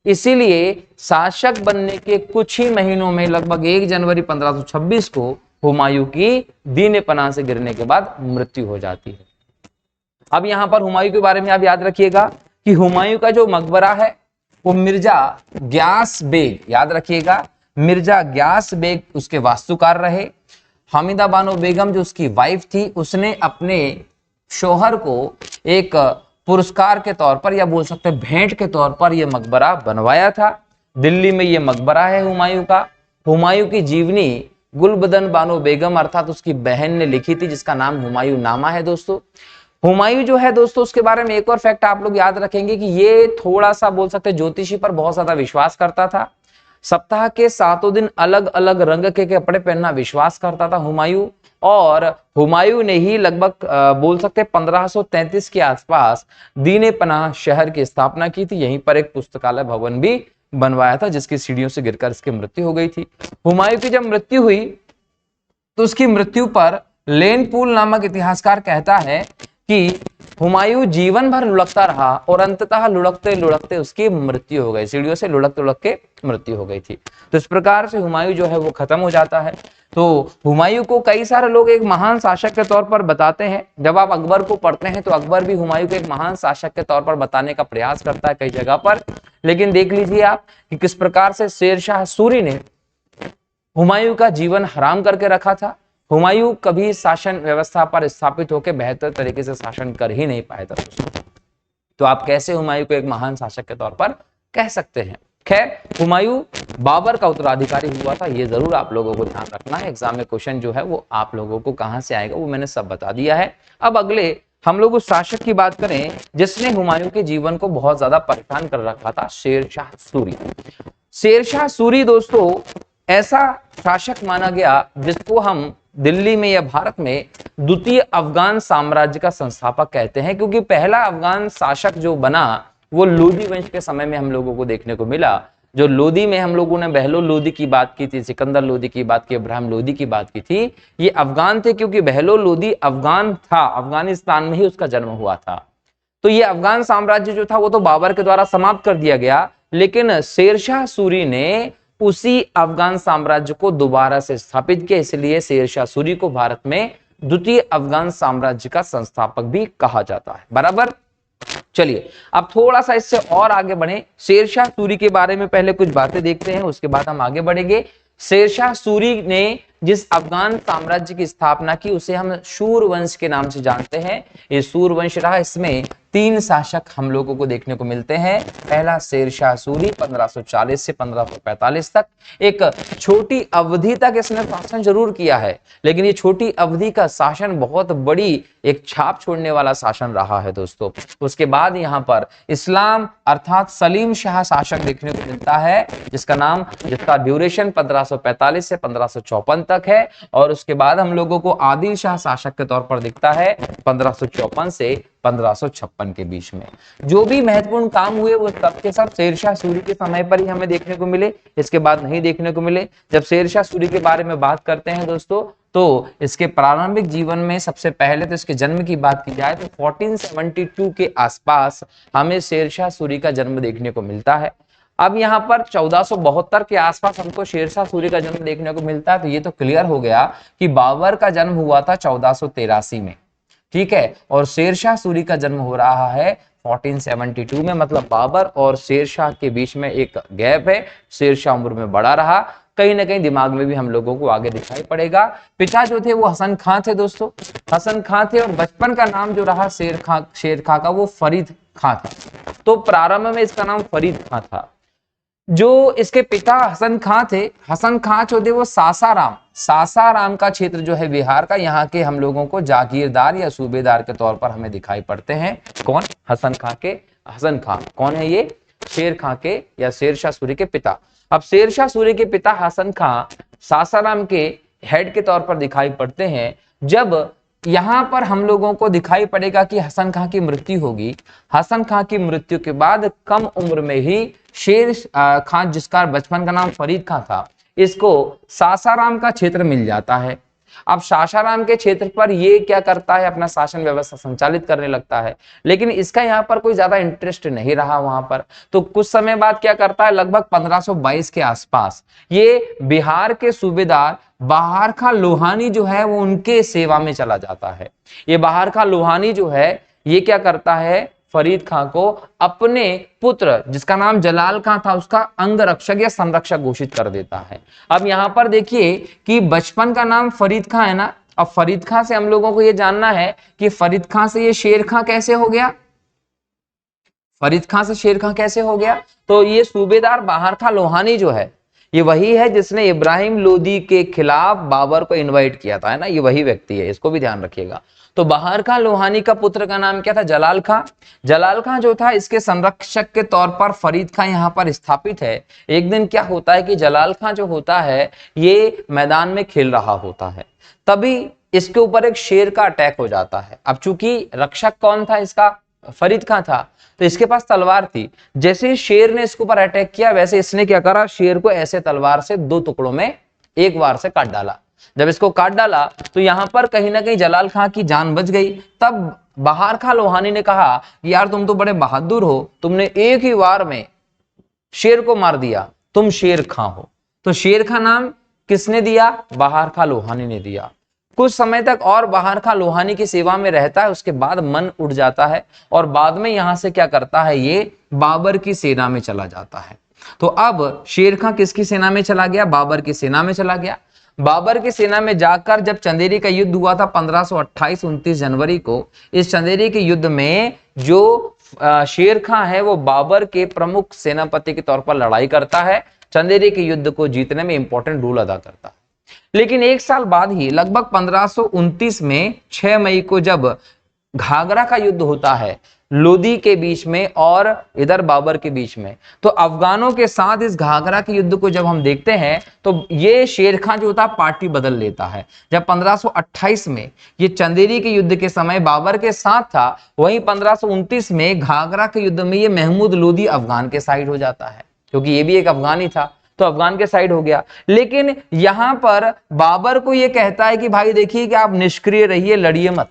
इसीलिए शासक बनने के कुछ ही महीनों में लगभग 1 जनवरी 1526 को हुमायूं की दीन पनाह से गिरने के बाद मृत्यु हो जाती है। अब यहां पर हुमायूं के बारे में आप याद रखिएगा कि हुमायूं का जो मकबरा है वो मिर्जा ग्यास बेग, याद रखिएगा मिर्जा ग्यास बेग उसके वास्तुकार रहे। हामिदा बानो बेगम जो उसकी वाइफ थी, उसने अपने शौहर को एक पुरस्कार के तौर पर या बोल सकते हैं भेंट के तौर पर यह मकबरा बनवाया था। दिल्ली में यह मकबरा है हुमायूं का। हुमायूं की जीवनी गुलबदन बानो बेगम अर्थात उसकी बहन ने लिखी थी, जिसका नाम हुमायूं नामा है। दोस्तों हुमायूं जो है दोस्तों, उसके बारे में एक और फैक्ट आप लोग याद रखेंगे कि ये थोड़ा सा बोल सकते हैं ज्योतिषी पर बहुत ज्यादा विश्वास करता था। सप्ताह के 7 दिन अलग अलग रंग के कपड़े पहनना विश्वास करता था हुमायूं। और हुमायूं ने ही लगभग बोल सकते हैं 1533 के आसपास दीन पनाह शहर की स्थापना की थी। यहीं पर एक पुस्तकालय भवन भी बनवाया था, जिसकी सीढ़ियों से गिरकर इसकी मृत्यु हो गई थी। हुमायूं की जब मृत्यु हुई तो उसकी मृत्यु पर लेनपूल नामक इतिहासकार कहता है कि हुमायूं जीवन भर लुढ़कता रहा और अंततः लुढ़कते लुढ़कते उसकी मृत्यु हो गई, सीढ़ियों से लुढ़क लुढ़क के मृत्यु हो गई थी। तो इस प्रकार से हुमायूं जो है वो खत्म हो जाता है। तो हुमायूं को कई सारे लोग एक महान शासक के तौर पर बताते हैं। जब आप अकबर को पढ़ते हैं तो अकबर भी हुमायूं को एक महान शासक के तौर पर बताने का प्रयास करता है कई जगह पर। लेकिन देख लीजिए आप कि किस प्रकार से शेरशाह सूरी ने हुमायूं का जीवन हराम करके रखा था। हुमायूं कभी शासन व्यवस्था पर स्थापित होकर बेहतर तरीके से शासन कर ही नहीं पाया था। तो आप कैसे हुमायूं को एक महान शासक के तौर पर कह सकते हैं। खैर, हुमायूं बाबर का उत्तराधिकारी हुआ था, ये जरूर आप लोगों को ध्यान रखना है। एग्जाम में क्वेश्चन जो है वो आप लोगों को कहां से आएगा वो मैंने सब बता दिया है। अब अगले हम लोग उस शासक की बात करें जिसने हुमायूं के जीवन को बहुत ज्यादा परेशान कर रखा था, शेरशाह सूरी। शेरशाह सूरी दोस्तों ऐसा शासक माना गया जिसको हम दिल्ली में या भारत में द्वितीय अफगान साम्राज्य का संस्थापक कहते हैं, क्योंकि पहला अफगान शासक जो बना वो लोदी वंश के समय में हम लोगों को देखने को मिला। जो लोदी में हम लोगों ने बहलोल लोदी की बात की थी, सिकंदर लोदी की बात की, इब्राहिम लोदी की बात की थी, ये अफगान थे, क्योंकि बहलोल लोदी अफगान था, अफगानिस्तान में ही उसका जन्म हुआ था। तो ये अफगान साम्राज्य जो था वो तो बाबर के द्वारा समाप्त कर दिया गया, लेकिन शेरशाह सूरी ने उसी अफगान साम्राज्य को दोबारा से स्थापित किया। इसलिए शेरशाह सूरी को भारत में द्वितीय अफगान साम्राज्य का संस्थापक भी कहा जाता है। बराबर। चलिए अब थोड़ा सा इससे और आगे बढ़े। शेरशाह सूरी के बारे में पहले कुछ बातें देखते हैं, उसके बाद हम आगे बढ़ेंगे। शेरशाह सूरी ने जिस अफगान साम्राज्य की स्थापना की उसे हम सूरवंश के नाम से जानते हैं। ये सूरवंश रहा, इसमें 3 शासक हम लोगों को देखने को मिलते हैं। पहला शेरशाह सूरी 1540 से 1545 तक। एक छोटी अवधि तक इसने शासन जरूर किया है, लेकिन ये छोटी अवधि का शासन बहुत बड़ी एक छाप छोड़ने वाला शासन रहा है दोस्तों। उसके बाद यहाँ पर इस्लाम अर्थात सलीम शाह शासक देखने को मिलता है, जिसका ड्यूरेशन 1545 से 1554 तक है। और उसके बाद हम लोगों को आदिल शाह शासक के तौर पर दिखता है 1554 से 1556 के बीच में। जो भी महत्वपूर्ण काम हुए वो सब के सब शेरशाह सूरी के समय पर ही हमें देखने को मिले, इसके बाद नहीं देखने को मिले। जब शेरशाह सूरी के बारे में बात करते हैं दोस्तों तो इसके प्रारंभिक जीवन में सबसे पहले तो इसके जन्म की बात की जाए तो 1472 के आसपास हमें शेरशाह सूरी का जन्म देखने को मिलता है। अब यहाँ पर 1472 के आसपास हमको शेरशाह सूरी का जन्म देखने को मिलता है। तो ये तो क्लियर हो गया कि बाबर का जन्म हुआ था 1483 में, ठीक है, और शेरशाह सूरी का जन्म हो रहा है 1472 में। मतलब बाबर और शेरशाह के बीच में एक गैप है। शेरशाह उम्र में बड़ा रहा, कहीं ना कहीं दिमाग में भी हम लोगों को आगे दिखाई पड़ेगा। पिता जो थे वो हसन खां थे दोस्तों, हसन खां थे, और बचपन का नाम जो रहा शेर खां का वो फरीद खां था। तो प्रारंभ में इसका नाम फरीद खां था। जो इसके पिता हसन खां थे, हसन खां जो थे वो सासाराम का क्षेत्र जो है बिहार का, यहाँ के हम लोगों को जागीरदार या सूबेदार के तौर पर हमें दिखाई पड़ते हैं। कौन? हसन खां कौन है? ये शेर खां के या शेरशाह सूरी के पिता। अब शेरशाह सूरी के पिता हसन खां सासाराम के हेड के तौर पर दिखाई पड़ते हैं। जब यहां पर हम लोगों को दिखाई पड़ेगा कि हसन खां की मृत्यु होगी, हसन खां की मृत्यु के बाद कम उम्र में ही शेर खां, जिसका बचपन का नाम फरीद खां था, इसको सासाराम का क्षेत्र मिल जाता है। अब सासाराम के क्षेत्र पर ये क्या करता है, अपना शासन व्यवस्था संचालित करने लगता है, लेकिन इसका यहाँ पर कोई ज्यादा इंटरेस्ट नहीं रहा वहां पर। तो कुछ समय बाद क्या करता है, लगभग 1522 के आसपास ये बिहार के सूबेदार बहार खां लोहानी जो है वो उनके सेवा में चला जाता है। ये बहार खां लोहानी जो है ये क्या करता है, फरीद खां को अपने पुत्र जिसका नाम जलाल खां था उसका अंग रक्षक या संरक्षक घोषित कर देता है। अब यहां पर देखिए कि बचपन का नाम फरीद खां है ना। अब फरीद खां से हम लोगों को यह जानना है कि फरीद खां से ये शेर खां कैसे हो गया, फरीद खां से शेर खां कैसे हो गया। तो ये सूबेदार बहार खां लोहानी जो है ये वही है जिसने इब्राहिम लोदी के खिलाफ बाबर को इनवाइट किया था, है ना, ये वही व्यक्ति है, इसको भी ध्यान रखिएगा। तो बहार खां लोहानी का पुत्र का नाम क्या था, जलाल खां। जलाल खां जो था इसके संरक्षक के तौर पर फरीद खां यहाँ पर स्थापित है। एक दिन क्या होता है कि जलाल खां जो होता है ये मैदान में खेल रहा होता है, तभी इसके ऊपर एक शेर का अटैक हो जाता है। अब चूंकि रक्षक कौन था इसका, फरीद खां था, तो इसके पास तलवार थी। जैसे ही शेर ने इसके ऊपर अटैक किया वैसे इसने क्या करा, शेर को ऐसे तलवार से 2 टुकड़ों में एक बार से काट डाला। जब इसको काट डाला तो यहां पर कहीं ना कहीं जलाल खां की जान बच गई। तब बहार खां लोहानी ने कहा कि यार तुम तो बड़े बहादुर हो, तुमने एक ही वार में शेर को मार दिया, तुम शेर खां हो। तो शेर खां नाम किसने दिया? बहार खां लोहानी ने दिया। कुछ समय तक और बहार खां लोहानी की सेवा में रहता है, उसके बाद मन उठ जाता है और बाद में यहां से क्या करता है, ये बाबर की सेना में चला जाता है। तो अब शेर खां किसकी सेना में चला गया? बाबर की सेना में चला गया। बाबर की सेना में जाकर जब चंदेरी का युद्ध हुआ था 1528 29 जनवरी को, इस चंदेरी के युद्ध में जो शेर खां है वो बाबर के प्रमुख सेनापति के तौर पर लड़ाई करता है, चंदेरी के युद्ध को जीतने में इंपॉर्टेंट रोल अदा करता है। लेकिन एक साल बाद ही लगभग 1529 में 6 मई को जब घाघरा का युद्ध होता है लोदी के बीच में और इधर बाबर के बीच में, तो अफगानों के साथ इस घाघरा के युद्ध को जब हम देखते हैं तो ये शेर खां जो होता है पार्टी बदल लेता है। जब 1528 में ये चंदेरी के युद्ध के समय बाबर के साथ था, वहीं 1529 में घाघरा के युद्ध में ये महमूद लोदी अफगान के साइड हो जाता है, क्योंकि ये भी एक अफगानी था तो अफगान के साइड हो गया। लेकिन यहां पर बाबर को ये कहता है कि भाई देखिए कि आप निष्क्रिय रहिए, लड़िए मत,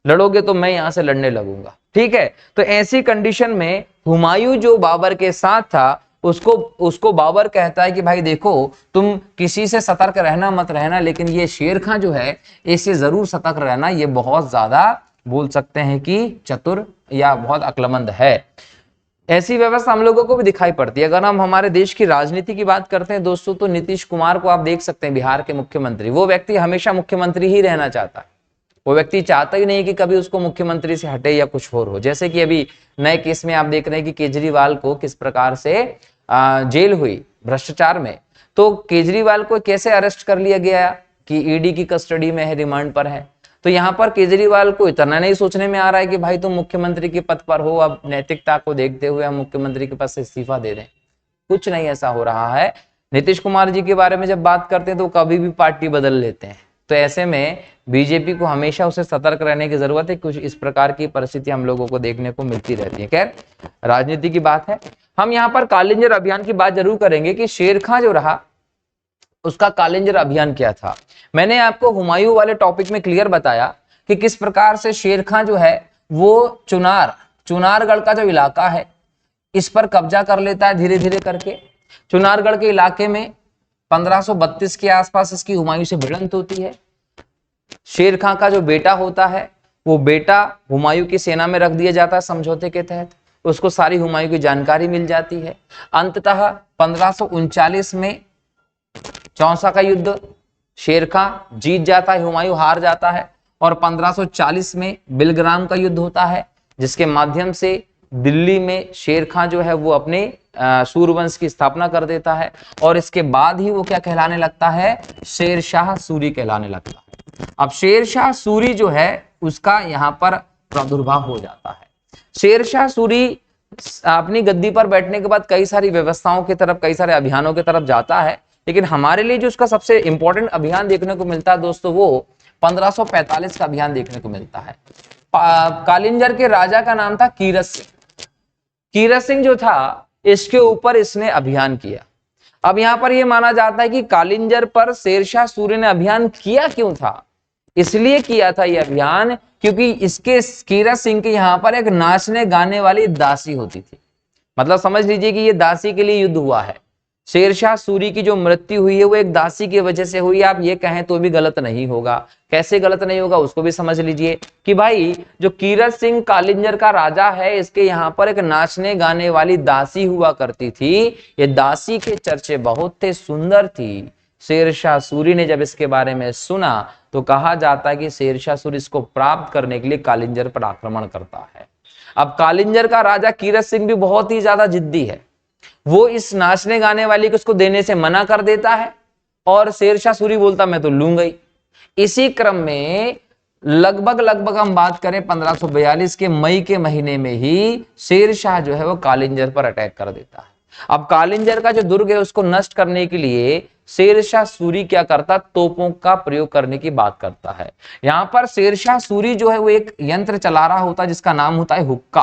लड़ोगे तो मैं यहां से लड़ने लगूंगा, ठीक है। तो ऐसी कंडीशन में हुमायूं जो बाबर के साथ था उसको बाबर कहता है कि भाई देखो तुम किसी से सतर्क रहना मत रहना, लेकिन ये शेर खां जो है इससे जरूर सतर्क रहना, ये बहुत ज्यादा बोल सकते हैं कि चतुर या बहुत अक्लमंद है। ऐसी व्यवस्था हम लोगों को भी दिखाई पड़ती है। अगर हम हमारे देश की राजनीति की बात करते हैं दोस्तों, तो नीतीश कुमार को आप देख सकते हैं, बिहार के मुख्यमंत्री। वो व्यक्ति हमेशा मुख्यमंत्री ही रहना चाहता है, वो व्यक्ति चाहता ही नहीं कि कभी उसको मुख्यमंत्री से हटे या कुछ और हो। जैसे कि अभी नए केस में आप देख रहे हैं कि केजरीवाल को किस प्रकार से जेल हुई भ्रष्टाचार में, तो केजरीवाल को कैसे अरेस्ट कर लिया गया कि ईडी की कस्टडी में है, रिमांड पर है। तो यहाँ पर केजरीवाल को इतना नहीं सोचने में आ रहा है कि भाई तुम मुख्यमंत्री के पद पर हो, अब नैतिकता को देखते हुए हम मुख्यमंत्री के पद से इस्तीफा दे दें। कुछ नहीं ऐसा हो रहा है। नीतीश कुमार जी के बारे में जब बात करते हैं तो कभी भी पार्टी बदल लेते हैं, तो ऐसे में बीजेपी को हमेशा उसे सतर्क रहने की जरूरत है। कुछ इस प्रकार की परिस्थिति हम लोगों को देखने को मिलती रहती है। खैर, राजनीति की बात है। हम यहाँ पर कालिंजर अभियान की बात जरूर करेंगे कि शेर खां जो रहा उसका कालिंजर अभियान क्या था। मैंने आपको हुमायूं वाले टॉपिक में क्लियर बताया कि किस प्रकार से शेर खां जो है वो चुनारगढ़ का जो इलाका है इस पर कब्जा कर लेता है धीरे धीरे करके। चुनारगढ़ के इलाके में 1532 के आसपास इसकी हुमायूं से भिड़ंत होती है। शेर खां का जो बेटा होता है वो बेटा हुमायूं की सेना में रख दिया जाता है समझौते के तहत, उसको सारी हुमायूं की जानकारी मिल जाती है। अंततः 1539 में चौसा का युद्ध शेर खां जीत जाता है, हुमायूं हार जाता है। और 1540 में बिलग्राम का युद्ध होता है, जिसके माध्यम से दिल्ली में शेर खां जो है वो अपने सूर्यवंश की स्थापना कर देता है। और इसके बाद ही वो क्या कहलाने लगता है, शेर शाह सूरी कहलाने लगता है। अब शेर शाह सूरी जो है उसका यहाँ पर प्रादुर्भाव हो जाता है। शेर शाह सूरी अपनी गद्दी पर बैठने के बाद कई सारी व्यवस्थाओं की तरफ, कई सारे अभियानों की तरफ जाता है, लेकिन हमारे लिए जो उसका सबसे इंपॉर्टेंट अभियान देखने को मिलता है दोस्तों, वो 1545 का अभियान देखने को मिलता है। कालिंजर के राजा का नाम था कीरत सिंह। कीरत सिंह जो था इसके ऊपर इसने अभियान किया। अब यहां पर यह माना जाता है कि कालिंजर पर शेरशाह सूरी ने अभियान किया क्यों था, इसलिए किया था यह अभियान क्योंकि इसके कीरत सिंह के यहां पर एक नाचने गाने वाली दासी होती थी। मतलब समझ लीजिए कि यह दासी के लिए युद्ध हुआ है। शेरशाह सूरी की जो मृत्यु हुई है वो एक दासी की वजह से हुई। आप ये कहें तो भी गलत नहीं होगा। कैसे गलत नहीं होगा उसको भी समझ लीजिए कि भाई जो कीरत सिंह कालिंजर का राजा है, इसके यहाँ पर एक नाचने गाने वाली दासी हुआ करती थी। ये दासी के चर्चे बहुत थे, सुंदर थी। शेरशाह सूरी ने जब इसके बारे में सुना तो कहा जाता है कि शेरशाह सूरी इसको प्राप्त करने के लिए कालिंजर पर आक्रमण करता है। अब कालिंजर का राजा कीरत सिंह भी बहुत ही ज्यादा जिद्दी है, वो इस नाचने गाने वाली को उसको देने से मना कर देता है और शेरशाह सूरी बोलता मैं तो लूंगा ही। इसी क्रम में लगभग हम बात करें 1542 के मई के महीने में ही शेरशाह जो है वो कालिंजर पर अटैक कर देता है। अब कालिंजर का जो दुर्ग है उसको नष्ट करने के लिए शेरशाह सूरी क्या करता, तोपों का प्रयोग करने की बात करता है। यहां पर शेरशाह सूरी जो है वो एक यंत्र चला रहा होता है जिसका नाम होता है हुक्का।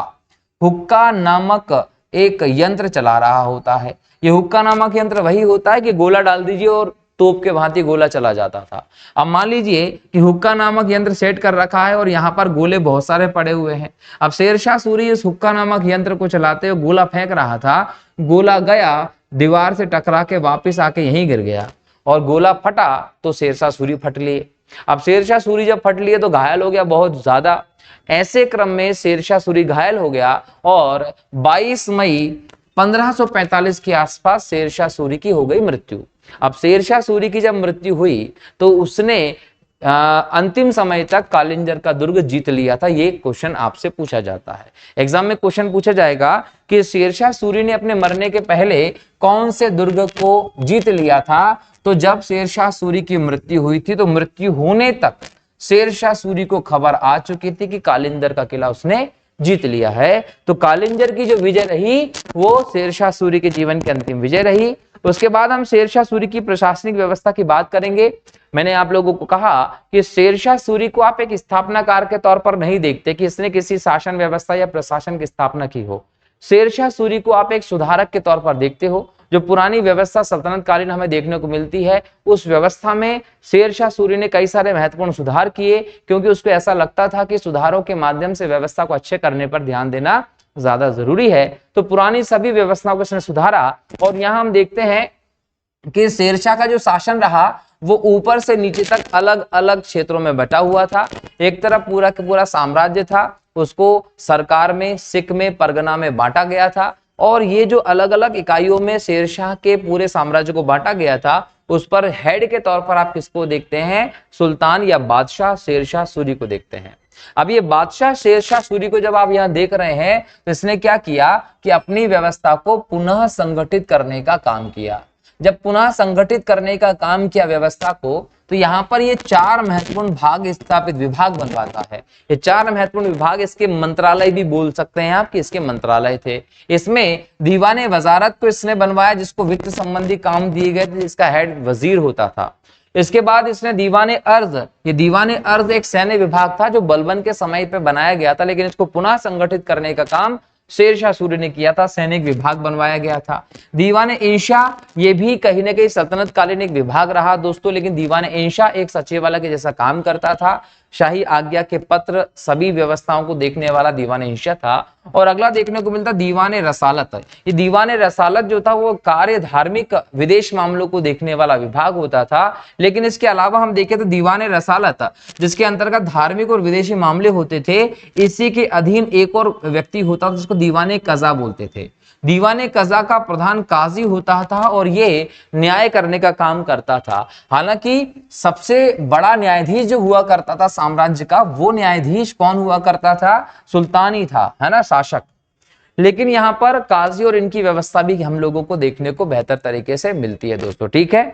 हुक्का नामक एक यंत्र चला रहा होता है। ये हुक्का नामक यंत्र वही होता है कि गोला डाल दीजिए और तोप के भांति गोला चला जाता था। अब मान लीजिए कि हुक्का नामक यंत्र सेट कर रखा है और यहाँ पर गोले बहुत सारे पड़े हुए हैं। अब शेरशाह सूरी इस हुक्का नामक यंत्र को चलाते हुए गोला फेंक रहा था, गोला गया दीवार से टकरा के वापिस आके यहीं गिर गया और गोला फटा तो शेरशाह सूरी फट लिए। अब शेरशाह सूरी जब फट लिए तो घायल हो गया बहुत ज्यादा। ऐसे क्रम में शेरशाह सूरी घायल हो गया और 22 मई 1545 के आसपास शेरशाह सूरी की हो गई मृत्यु। अब शेरशाह सूरी की जब मृत्यु हुई तो उसने अंतिम समय तक कालिंजर का दुर्ग जीत लिया था। ये क्वेश्चन आपसे पूछा जाता है, एग्जाम में क्वेश्चन पूछा जाएगा कि शेरशाह सूरी ने अपने मरने के पहले कौन से दुर्ग को जीत लिया था। तो जब शेरशाह सूरी की मृत्यु हुई थी तो मृत्यु होने तक शेरशाह सूरी को खबर आ चुकी थी कि कालिंजर का किला उसने जीत लिया है। तो कालिंजर की जो विजय रही वो शेरशाह सूरी के जीवन की अंतिम विजय रही। उसके बाद हम शेरशाह सूरी की प्रशासनिक व्यवस्था की बात करेंगे। मैंने आप लोगों को कहा कि शेरशाह सूरी को आप एक स्थापनाकार के तौर पर नहीं देखते कि इसने किसी शासन व्यवस्था या प्रशासन की स्थापना की हो। शेरशाह सूरी को आप एक सुधारक के तौर पर देखते हो। जो पुरानी व्यवस्था सल्तनत कालीन हमें देखने को मिलती है उस व्यवस्था में शेरशाह सूरी ने कई सारे महत्वपूर्ण सुधार किए, क्योंकि उसको ऐसा लगता था कि सुधारों के माध्यम से व्यवस्था को अच्छे करने पर ध्यान देना ज्यादा जरूरी है। तो पुरानी सभी व्यवस्थाओं को इसने सुधारा और यहाँ हम देखते हैं कि शेरशाह का जो शासन रहा वो ऊपर से नीचे तक अलग अलग क्षेत्रों में बटा हुआ था। एक तरफ पूरा का पूरा साम्राज्य था, उसको सरकार में, सिख में, परगना में बांटा गया था और ये जो अलग अलग इकाइयों में शेरशाह के पूरे साम्राज्य को बांटा गया था उस पर हेड के तौर पर आप किसको देखते हैं? सुल्तान या बादशाह शेरशाह सूरी को देखते हैं। अब ये बादशाह शेरशाह सूरी को जब आप यहाँ देख रहे हैं तो इसने क्या किया कि अपनी व्यवस्था को पुनः संगठित करने का काम किया। जब पुनः संगठित करने का काम किया व्यवस्था को, तो यहाँ पर ये 4 महत्वपूर्ण भाग स्थापित विभाग बनवाता है। ये 4 महत्वपूर्ण विभाग, इसके मंत्रालय भी बोल सकते हैं आप कि इसके मंत्रालय थे। इसमें दीवाने वजारत को इसने बनवाया जिसको वित्त संबंधी काम दिए गए थे, जिसका हेड वजीर होता था। इसके बाद इसने दीवाने अर्ज, ये दीवाने अर्ज एक सैन्य विभाग था जो बलबन के समय पे बनाया गया था, लेकिन इसको पुनः संगठित करने का काम शेरशाह सूरी ने किया था, सैनिक विभाग बनवाया गया था। दीवाने इंशा, ये भी कहीं ना कहीं सल्तनत कालीन एक विभाग रहा दोस्तों, लेकिन दीवाने इंशा एक सचिवालय के जैसा काम करता था। शाही आज्ञा के पत्र, सभी व्यवस्थाओं को देखने वाला दीवाने इंशा था। और अगला देखने को मिलता दीवाने रसालत। ये दीवाने रसालत जो था वो कार्य धार्मिक विदेश मामलों को देखने वाला विभाग होता था। लेकिन इसके अलावा हम देखें तो दीवाने रसालत जिसके अंतर्गत धार्मिक और विदेशी मामले होते थे, इसी के अधीन एक और व्यक्ति होता था जिसको दीवाने कजा बोलते थे। दीवाने कजा का प्रधान काजी होता था और ये न्याय करने का काम करता था। हालांकि सबसे बड़ा न्यायाधीश जो हुआ करता था साम्राज्य का, वो न्यायाधीश कौन हुआ करता था? सुल्तान ही था, है ना, शासक। लेकिन यहाँ पर काजी और इनकी व्यवस्था भी हम लोगों को देखने को बेहतर तरीके से मिलती है दोस्तों, ठीक है।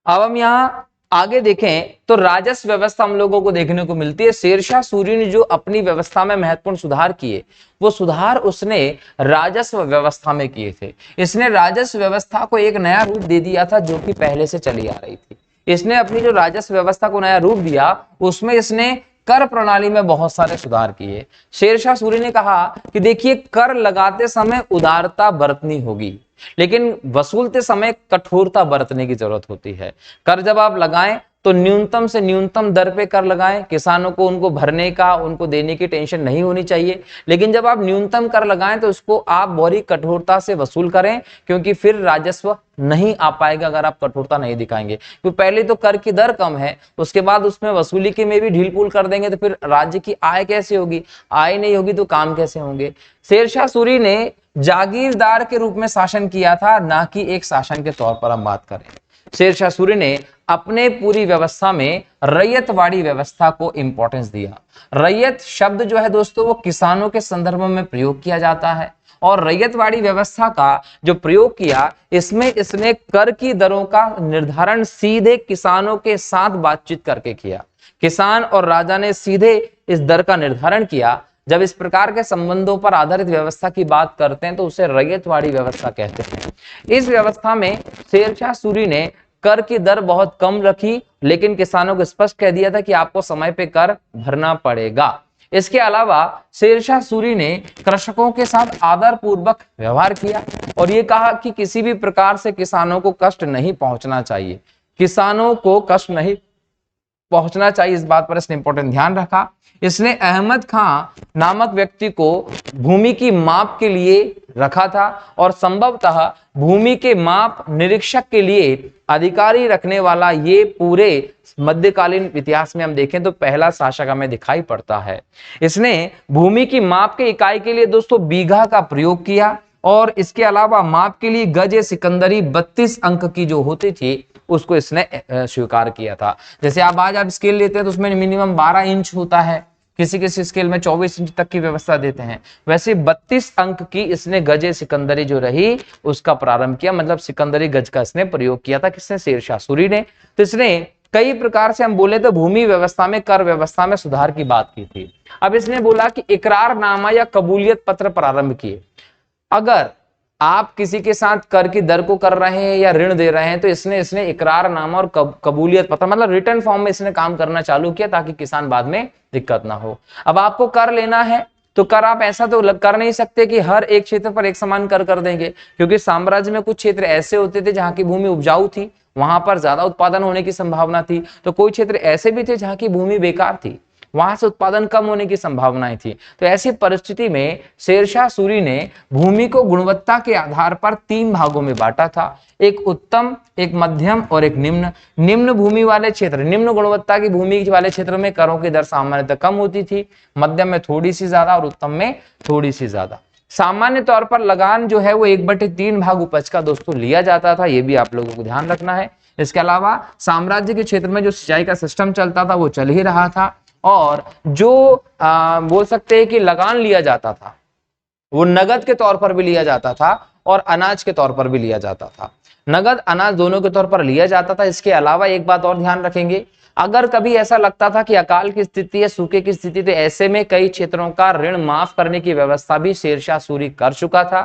अब हम यहाँ आगे देखें तो राजस्व व्यवस्था हम लोगों को देखने को मिलती है। शेरशाह सूरी ने जो अपनी व्यवस्था में महत्वपूर्ण सुधार किए, वो सुधार उसने राजस्व व्यवस्था में किए थे। इसने राजस्व व्यवस्था को एक नया रूप दे दिया था जो कि पहले से चली आ रही थी। इसने अपनी जो राजस्व व्यवस्था को नया रूप दिया उसमें इसने कर प्रणाली में बहुत सारे सुधार किए। शेरशाह सूरी ने कहा कि देखिए, कर लगाते समय उदारता बरतनी होगी, लेकिन वसूलते समय कठोरता बरतने की जरूरत होती है। कर जब आप लगाएं तो न्यूनतम से न्यूनतम दर पे कर लगाएं। किसानों को उनको भरने का, उनको देने की टेंशन नहीं होनी चाहिए। लेकिन जब आप न्यूनतम कर लगाएं तो उसको आप बड़ी कठोरता से वसूल करें, क्योंकि फिर राजस्व नहीं आ पाएगा अगर आप कठोरता नहीं दिखाएंगे। क्योंकि पहले तो कर की दर कम है, उसके बाद उसमें वसूली के में भी ढील पुल कर देंगे तो फिर राज्य की आय कैसे होगी? आय नहीं होगी तो काम कैसे होंगे? शेरशाह सूरी ने जागीरदार के रूप में शासन किया था, ना कि एक शासन के तौर पर हम बात करें। शेरशाह सूरी ने अपने पूरी व्यवस्था में रैयतवाड़ी व्यवस्था को इंपॉर्टेंस दिया। रैयत शब्द जो है दोस्तों वो किसानों के संदर्भ में प्रयोग किया जाता है, और रैयतवाड़ी व्यवस्था का जो प्रयोग किया इसमें इसने कर की दरों का निर्धारण सीधे किसानों के साथ बातचीत करके किया। किसान और राजा ने सीधे इस दर का निर्धारण किया। जब इस प्रकार के संबंधों पर आधारित व्यवस्था की बात करते हैं तो उसे रैयतवाड़ी व्यवस्था कहते हैं। इस व्यवस्था में शेरशाह सूरी ने कर की दर बहुत कम रखी, लेकिन किसानों को स्पष्ट कह दिया था कि आपको समय पे कर भरना पड़ेगा। इसके अलावा शेरशाह सूरी ने कृषकों के साथ आदर पूर्वक व्यवहार किया और ये कहा कि किसी भी प्रकार से किसानों को कष्ट नहीं पहुंचना चाहिए, किसानों को कष्ट नहीं पहुंचना चाहिए, इस बात पर इसने इंपॉर्टेंट ध्यान रखा। इसने अहमद खां नामक व्यक्ति को भूमि की माप के लिए रखा था और संभवतः भूमि के माप निरीक्षक के लिए अधिकारी रखने वाला ये पूरे मध्यकालीन इतिहास में हम देखें तो पहला शासक हमें दिखाई पड़ता है। इसने भूमि की माप के इकाई के लिए दोस्तों बीघा का प्रयोग किया और इसके अलावा माप के लिए गज सिकंदरी 32 अंक की जो होती थी उसको इसने स्वीकार किया था। जैसे आज आप स्केल लेते हैं तो उसमें मिनिमम 12 इंच होता है, किसी किसी स्केल में 24 इंच तक की व्यवस्था देते हैं, वैसे 32 अंक की इसने गजे सिकंदरी जो रही उसका प्रारंभ किया, मतलब सिकंदरी गज का इसने प्रयोग किया था। किसने? शेरशाह सूरी ने। तो इसने कई प्रकार से हम बोले तो भूमि व्यवस्था में, कर व्यवस्था में सुधार की बात की थी। अब इसने बोला कि इकरारनामा या कबूलियत पत्र प्रारंभ किए। अगर आप किसी के साथ कर की दर को कर रहे हैं या ऋण दे रहे हैं तो इसने इकरारनामा और कबूलियत पत्र मतलब रिटर्न फॉर्म में इसने काम करना चालू किया ताकि किसान बाद में दिक्कत ना हो। अब आपको कर लेना है तो कर आप ऐसा तो कर नहीं सकते कि हर एक क्षेत्र पर एक समान कर देंगे, क्योंकि साम्राज्य में कुछ क्षेत्र ऐसे होते थे जहां की भूमि उपजाऊ थी, वहां पर ज्यादा उत्पादन होने की संभावना थी, तो कोई क्षेत्र ऐसे भी थे जहां की भूमि बेकार थी, वहां से उत्पादन कम होने की संभावनाएं थी। तो ऐसी परिस्थिति में शेरशाह सूरी ने भूमि को गुणवत्ता के आधार पर 3 भागों में बांटा था, एक उत्तम, एक मध्यम और एक निम्न। निम्न भूमि वाले क्षेत्र, निम्न गुणवत्ता की भूमि वाले क्षेत्र में करों की दर सामान्यतः कम होती थी, मध्यम में थोड़ी सी ज्यादा और उत्तम में थोड़ी सी ज्यादा। सामान्य तौर पर लगान जो है वो 1/3 भाग उपज का दोस्तों लिया जाता था, ये भी आप लोगों को ध्यान रखना है। इसके अलावा साम्राज्य के क्षेत्र में जो सिंचाई का सिस्टम चलता था वो चल ही रहा था और जो बोल सकते हैं कि लगान लिया जाता था वो नगद के तौर पर भी लिया जाता था और अनाज के तौर पर भी लिया जाता था। नगद अनाज दोनों के तौर पर लिया जाता था। इसके अलावा एक बात और ध्यान रखेंगे, अगर कभी ऐसा लगता था कि अकाल की स्थिति या सूखे की स्थिति, तो ऐसे में कई क्षेत्रों का ऋण माफ करने की व्यवस्था भी शेरशाह सूरी कर चुका था।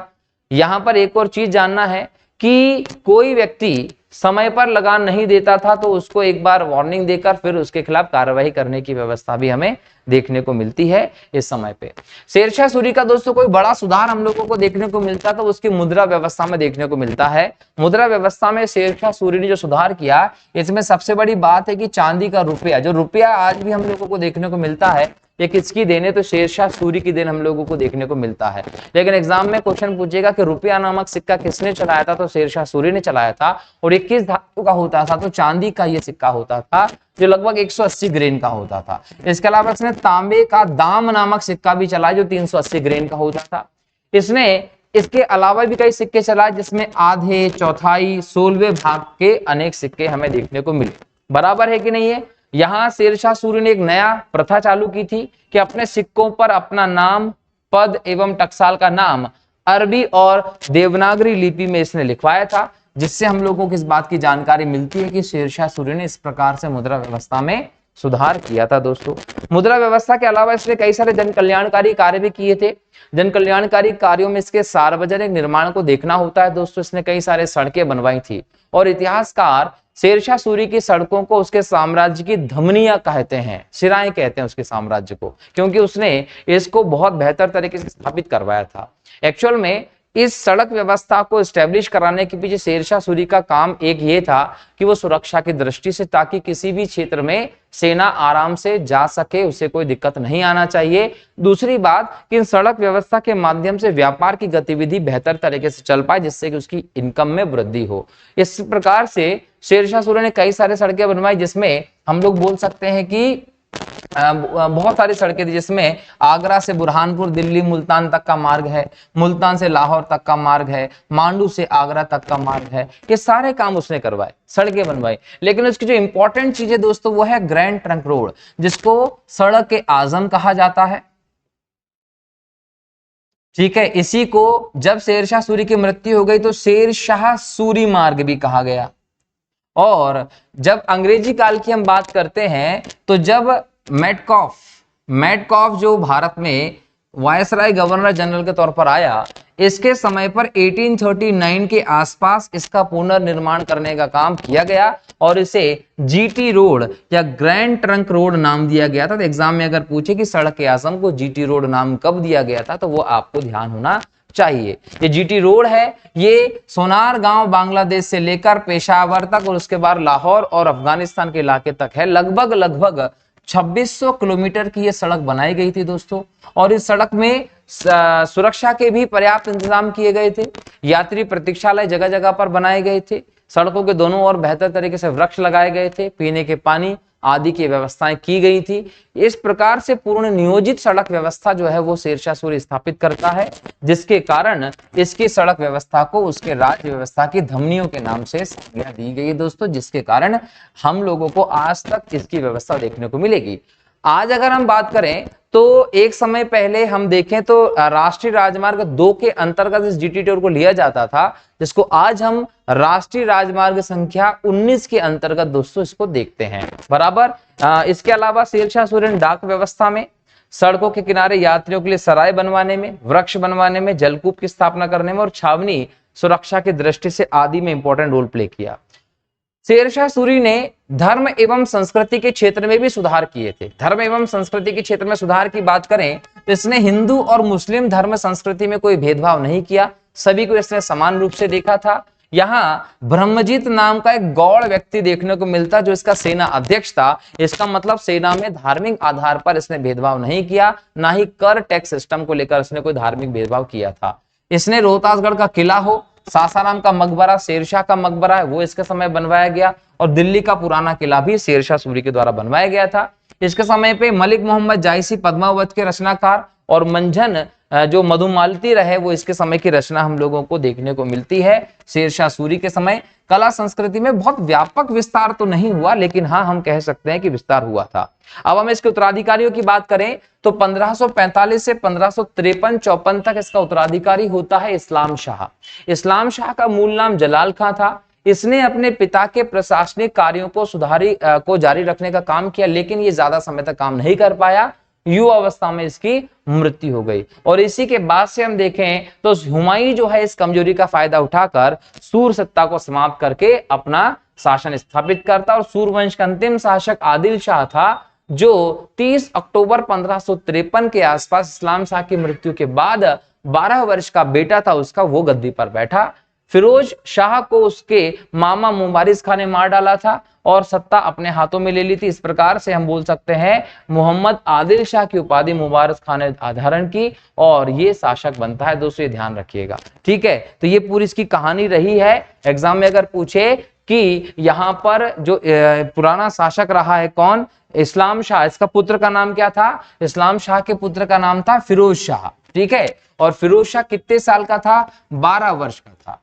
यहां पर एक और चीज जानना है कि कोई व्यक्ति समय पर लगान नहीं देता था तो उसको एक बार वार्निंग देकर फिर उसके खिलाफ कार्रवाई करने की व्यवस्था भी हमें देखने को मिलती है इस समय पे। शेरशाह सूरी का दोस्तों कोई बड़ा सुधार हम लोगों को देखने को मिलता तो उसकी मुद्रा व्यवस्था में देखने को मिलता है। मुद्रा व्यवस्था में शेरशाह सूरी ने जो सुधार किया, इसमें सबसे बड़ी बात है कि चांदी का रुपया, जो रुपया आज भी हम लोगों को देखने को मिलता है, ये किसकी देन है? तो शेरशाह सूरी की देन हम लोगों को देखने को मिलता है। लेकिन एग्जाम में क्वेश्चन पूछेगा कि रुपया नामक सिक्का किसने चलाया था? तो शेरशाह सूरी ने चलाया था और 21 धातु का होता था, तो चांदी का ये सिक्का होता था जो लगभग 180 ग्रेन का होता था। इसके अलावा इसने तांबे का दाम नामक सिक्का भी चलाया जो 380 ग्रेन का होता था। इसने इसके अलावा भी कई सिक्के चलाए जिसमें आधे, चौथाई, 16वें भाग के अनेक सिक्के हमें देखने को मिले। बराबर है कि नहीं है? यहां शेरशाह सूरी ने एक नया प्रथा चालू की थी कि अपने सिक्कों पर अपना नाम, पद एवं टकसाल का नाम अरबी और देवनागरी लिपि में इसने लिखवाया था, जिससे हम लोगों को इस बात की जानकारी मिलती है कि शेरशाह सूरी ने इस प्रकार से मुद्रा व्यवस्था में सुधार किया था। दोस्तों, मुद्रा व्यवस्था के अलावा इसने कई सारे जन कल्याणकारी कार्य भी किए थे। जन कल्याणकारी कार्यों में इसके सार्वजनिक निर्माण को देखना होता है। दोस्तों, इसने कई सारे सड़कें बनवाई थी और इतिहासकार शेरशाह सूरी की सड़कों को उसके साम्राज्य की धमनियां कहते हैं, सिराएं कहते हैं उसके साम्राज्य को, क्योंकि उसने इसको बहुत बेहतर तरीके से स्थापित करवाया था। एक्चुअल में इस सड़क व्यवस्था को एस्टेब्लिश कराने के पीछे शेरशाह सूरी का काम एक ये था कि वो सुरक्षा की दृष्टि से, ताकि किसी भी क्षेत्र में सेना आराम से जा सके, उसे कोई दिक्कत नहीं आना चाहिए। दूसरी बात कि इन सड़क व्यवस्था के माध्यम से व्यापार की गतिविधि बेहतर तरीके से चल पाए, जिससे कि उसकी इनकम में वृद्धि हो। इस प्रकार से शेरशाह सूरी ने कई सारे सड़कें बनवाई, जिसमें हम लोग बोल सकते हैं कि बहुत सारी सड़कें थी, जिसमें आगरा से बुरहानपुर, दिल्ली, मुल्तान तक का मार्ग है, मुल्तान से लाहौर तक का मार्ग है, मांडू से आगरा तक का मार्ग है। ये सारे काम उसने करवाए, सड़कें बनवाई। लेकिन उसकी जो इंपॉर्टेंट चीज है दोस्तों वो है ग्रैंड ट्रंक रोड, जिसको सड़क के आजम कहा जाता है। ठीक है, इसी को जब शेरशाह सूरी की मृत्यु हो गई तो शेरशाह सूरी मार्ग भी कहा गया। और जब अंग्रेजी काल की हम बात करते हैं तो जब मेटकॉफ जो भारत में वायसराय गवर्नर जनरल के तौर पर आया, इसके समय पर 1839 के आसपास इसका पुनर्निर्माण करने का काम किया गया और इसे जीटी रोड या ग्रैंड ट्रंक रोड नाम दिया गया था। तो एग्जाम में अगर पूछे कि सड़क के आजम को जीटी रोड नाम कब दिया गया था, तो वो आपको ध्यान होना चाहिए। ये जीटी रोड है, ये सोनार गांव बांग्लादेश से लेकर पेशावर तक और उसके बाद लाहौर और अफगानिस्तान के इलाके तक है। लगभग 2600 किलोमीटर की ये सड़क बनाई गई थी दोस्तों। और इस सड़क में सुरक्षा के भी पर्याप्त इंतजाम किए गए थे। यात्री प्रतीक्षालय जगह जगह पर बनाए गए थे। सड़कों के दोनों ओर बेहतर तरीके से वृक्ष लगाए गए थे। पीने के पानी आदि की व्यवस्थाएं की गई थी। इस प्रकार से पूर्ण नियोजित सड़क व्यवस्था जो है वो शेरशाह सूरी स्थापित करता है, जिसके कारण इसकी सड़क व्यवस्था को उसके राज्य व्यवस्था की धमनियों के नाम से संज्ञा दी गई दोस्तों, जिसके कारण हम लोगों को आज तक इसकी व्यवस्था देखने को मिलेगी। आज अगर हम बात करें तो एक समय पहले हम देखें तो राष्ट्रीय राजमार्ग 2 के अंतर्गत इस जीटी रोड को लिया जाता था, जिसको आज हम राष्ट्रीय राजमार्ग संख्या 19 के अंतर्गत दोस्तों इसको देखते हैं बराबर। इसके अलावा शेरशाह सूरी ने डाक व्यवस्था में, सड़कों के किनारे यात्रियों के लिए सराय बनवाने में, वृक्ष बनवाने में, जलकूप की स्थापना करने में और छावनी सुरक्षा की दृष्टि से आदि में इंपॉर्टेंट रोल प्ले किया। शेरशाह सूरी ने धर्म एवं संस्कृति के क्षेत्र में भी सुधार किए थे। धर्म एवं संस्कृति के क्षेत्र में सुधार की बात करें तो इसने हिंदू और मुस्लिम धर्म संस्कृति में कोई भेदभाव नहीं किया, सभी को इसने समान रूप से देखा था। यहाँ ब्रह्मजीत नाम का एक गौड़ व्यक्ति देखने को मिलता जो इसका सेना अध्यक्ष था। इसका मतलब सेना में धार्मिक आधार पर इसने भेदभाव नहीं किया, ना ही कर टैक्स सिस्टम को लेकर इसने कोई धार्मिक भेदभाव किया था। इसने रोहतासगढ़ का किला हो, सासाराम का मकबरा शेरशाह का मकबरा है वो इसके समय बनवाया गया और दिल्ली का पुराना किला भी शेरशाह सूरी के द्वारा बनवाया गया था। इसके समय पे मलिक मोहम्मद जायसी पद्मावत के रचनाकार और मंझन जो मधुमालती रहे वो इसके समय की रचना हम लोगों को देखने को मिलती है। शेरशाह सूरी के समय कला संस्कृति में बहुत व्यापक विस्तार तो नहीं हुआ, लेकिन हाँ हम कह सकते हैं कि विस्तार हुआ था। अब हम इसके उत्तराधिकारियों की बात करें तो 1545 से 1553-54 तक इसका उत्तराधिकारी होता है इस्लाम शाह। इस्लाम शाह का मूल नाम जलाल खां था। इसने अपने पिता के प्रशासनिक कार्यों को जारी रखने का काम किया, लेकिन ये ज्यादा समय तक काम नहीं कर पाया। युवा अवस्था में इसकी मृत्यु हो गई और इसी के बाद से हम देखें तो हुमायूं जो है इस कमजोरी का फायदा उठाकर सूर सत्ता को समाप्त करके अपना शासन स्थापित करता और सूरवंश का अंतिम शासक आदिल शाह था, जो 30 अक्टूबर 1553 के आसपास इस्लाम शाह की मृत्यु के बाद 12 वर्ष का बेटा था उसका, वो गद्दी पर बैठा। फिरोज शाह को उसके मामा मुबारिज खान ने मार डाला था और सत्ता अपने हाथों में ले ली थी। इस प्रकार से हम बोल सकते हैं मोहम्मद आदिल शाह की उपाधि मुबारक खान ने धारण की और ये शासक बनता है दोस्तों, ये ध्यान रखिएगा। ठीक है, तो ये पूरी इसकी कहानी रही है। एग्जाम में अगर पूछे कि यहाँ पर जो पुराना शासक रहा है कौन, इस्लाम शाह, इसका पुत्र का नाम क्या था? इस्लाम शाह के पुत्र का नाम था फिरोज शाह। ठीक है, और फिरोज शाह कितने साल का था? 12 वर्ष का था।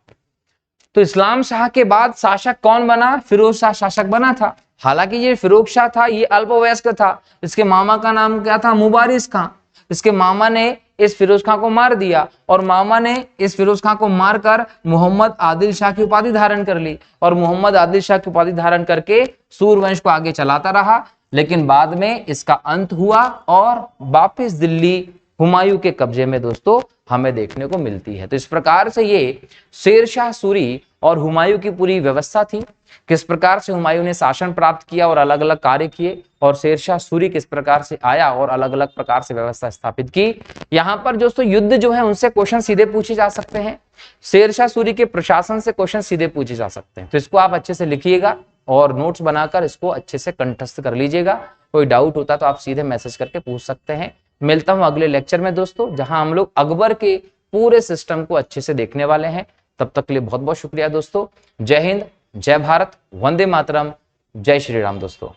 तो इस्लाम शाह के बाद शासक कौन बना? फिरोज शाह शासक बना था। हालांकि ये फिरोज शाह था ये अल्पवयस्क था। इसके मामा का नाम क्या था? मुबारिज खां। इसके मामा ने इस फिरोज खां को मार दिया और मामा ने इस फिरोज खां को मारकर मोहम्मद आदिल शाह की उपाधि धारण कर ली और मोहम्मद आदिल शाह की उपाधि धारण करके सूरवंश को आगे चलाता रहा। लेकिन बाद में इसका अंत हुआ और वापस दिल्ली हुमायूं के कब्जे में दोस्तों हमें देखने को मिलती है। तो इस प्रकार से ये शेरशाह सूरी और हुमायूं की पूरी व्यवस्था थी। किस प्रकार से हुमायूं ने शासन प्राप्त किया और अलग अलग कार्य किए, और शेरशाह सूरी किस प्रकार से आया और अलग अलग प्रकार से व्यवस्था स्थापित की। यहाँ पर दोस्तों युद्ध जो है उनसे क्वेश्चन सीधे पूछे जा सकते हैं। शेरशाह सूरी के प्रशासन से क्वेश्चन सीधे पूछे जा सकते हैं। तो इसको आप अच्छे से लिखिएगा और नोट्स बनाकर इसको अच्छे से कंठस्थ कर लीजिएगा। कोई डाउट होता तो आप सीधे मैसेज करके पूछ सकते हैं। मिलता हूं अगले लेक्चर में दोस्तों, जहां हम लोग अकबर के पूरे सिस्टम को अच्छे से देखने वाले हैं। तब तक के लिए बहुत बहुत शुक्रिया दोस्तों। जय हिंद, जय भारत, वंदे मातरम, जय श्री राम दोस्तों।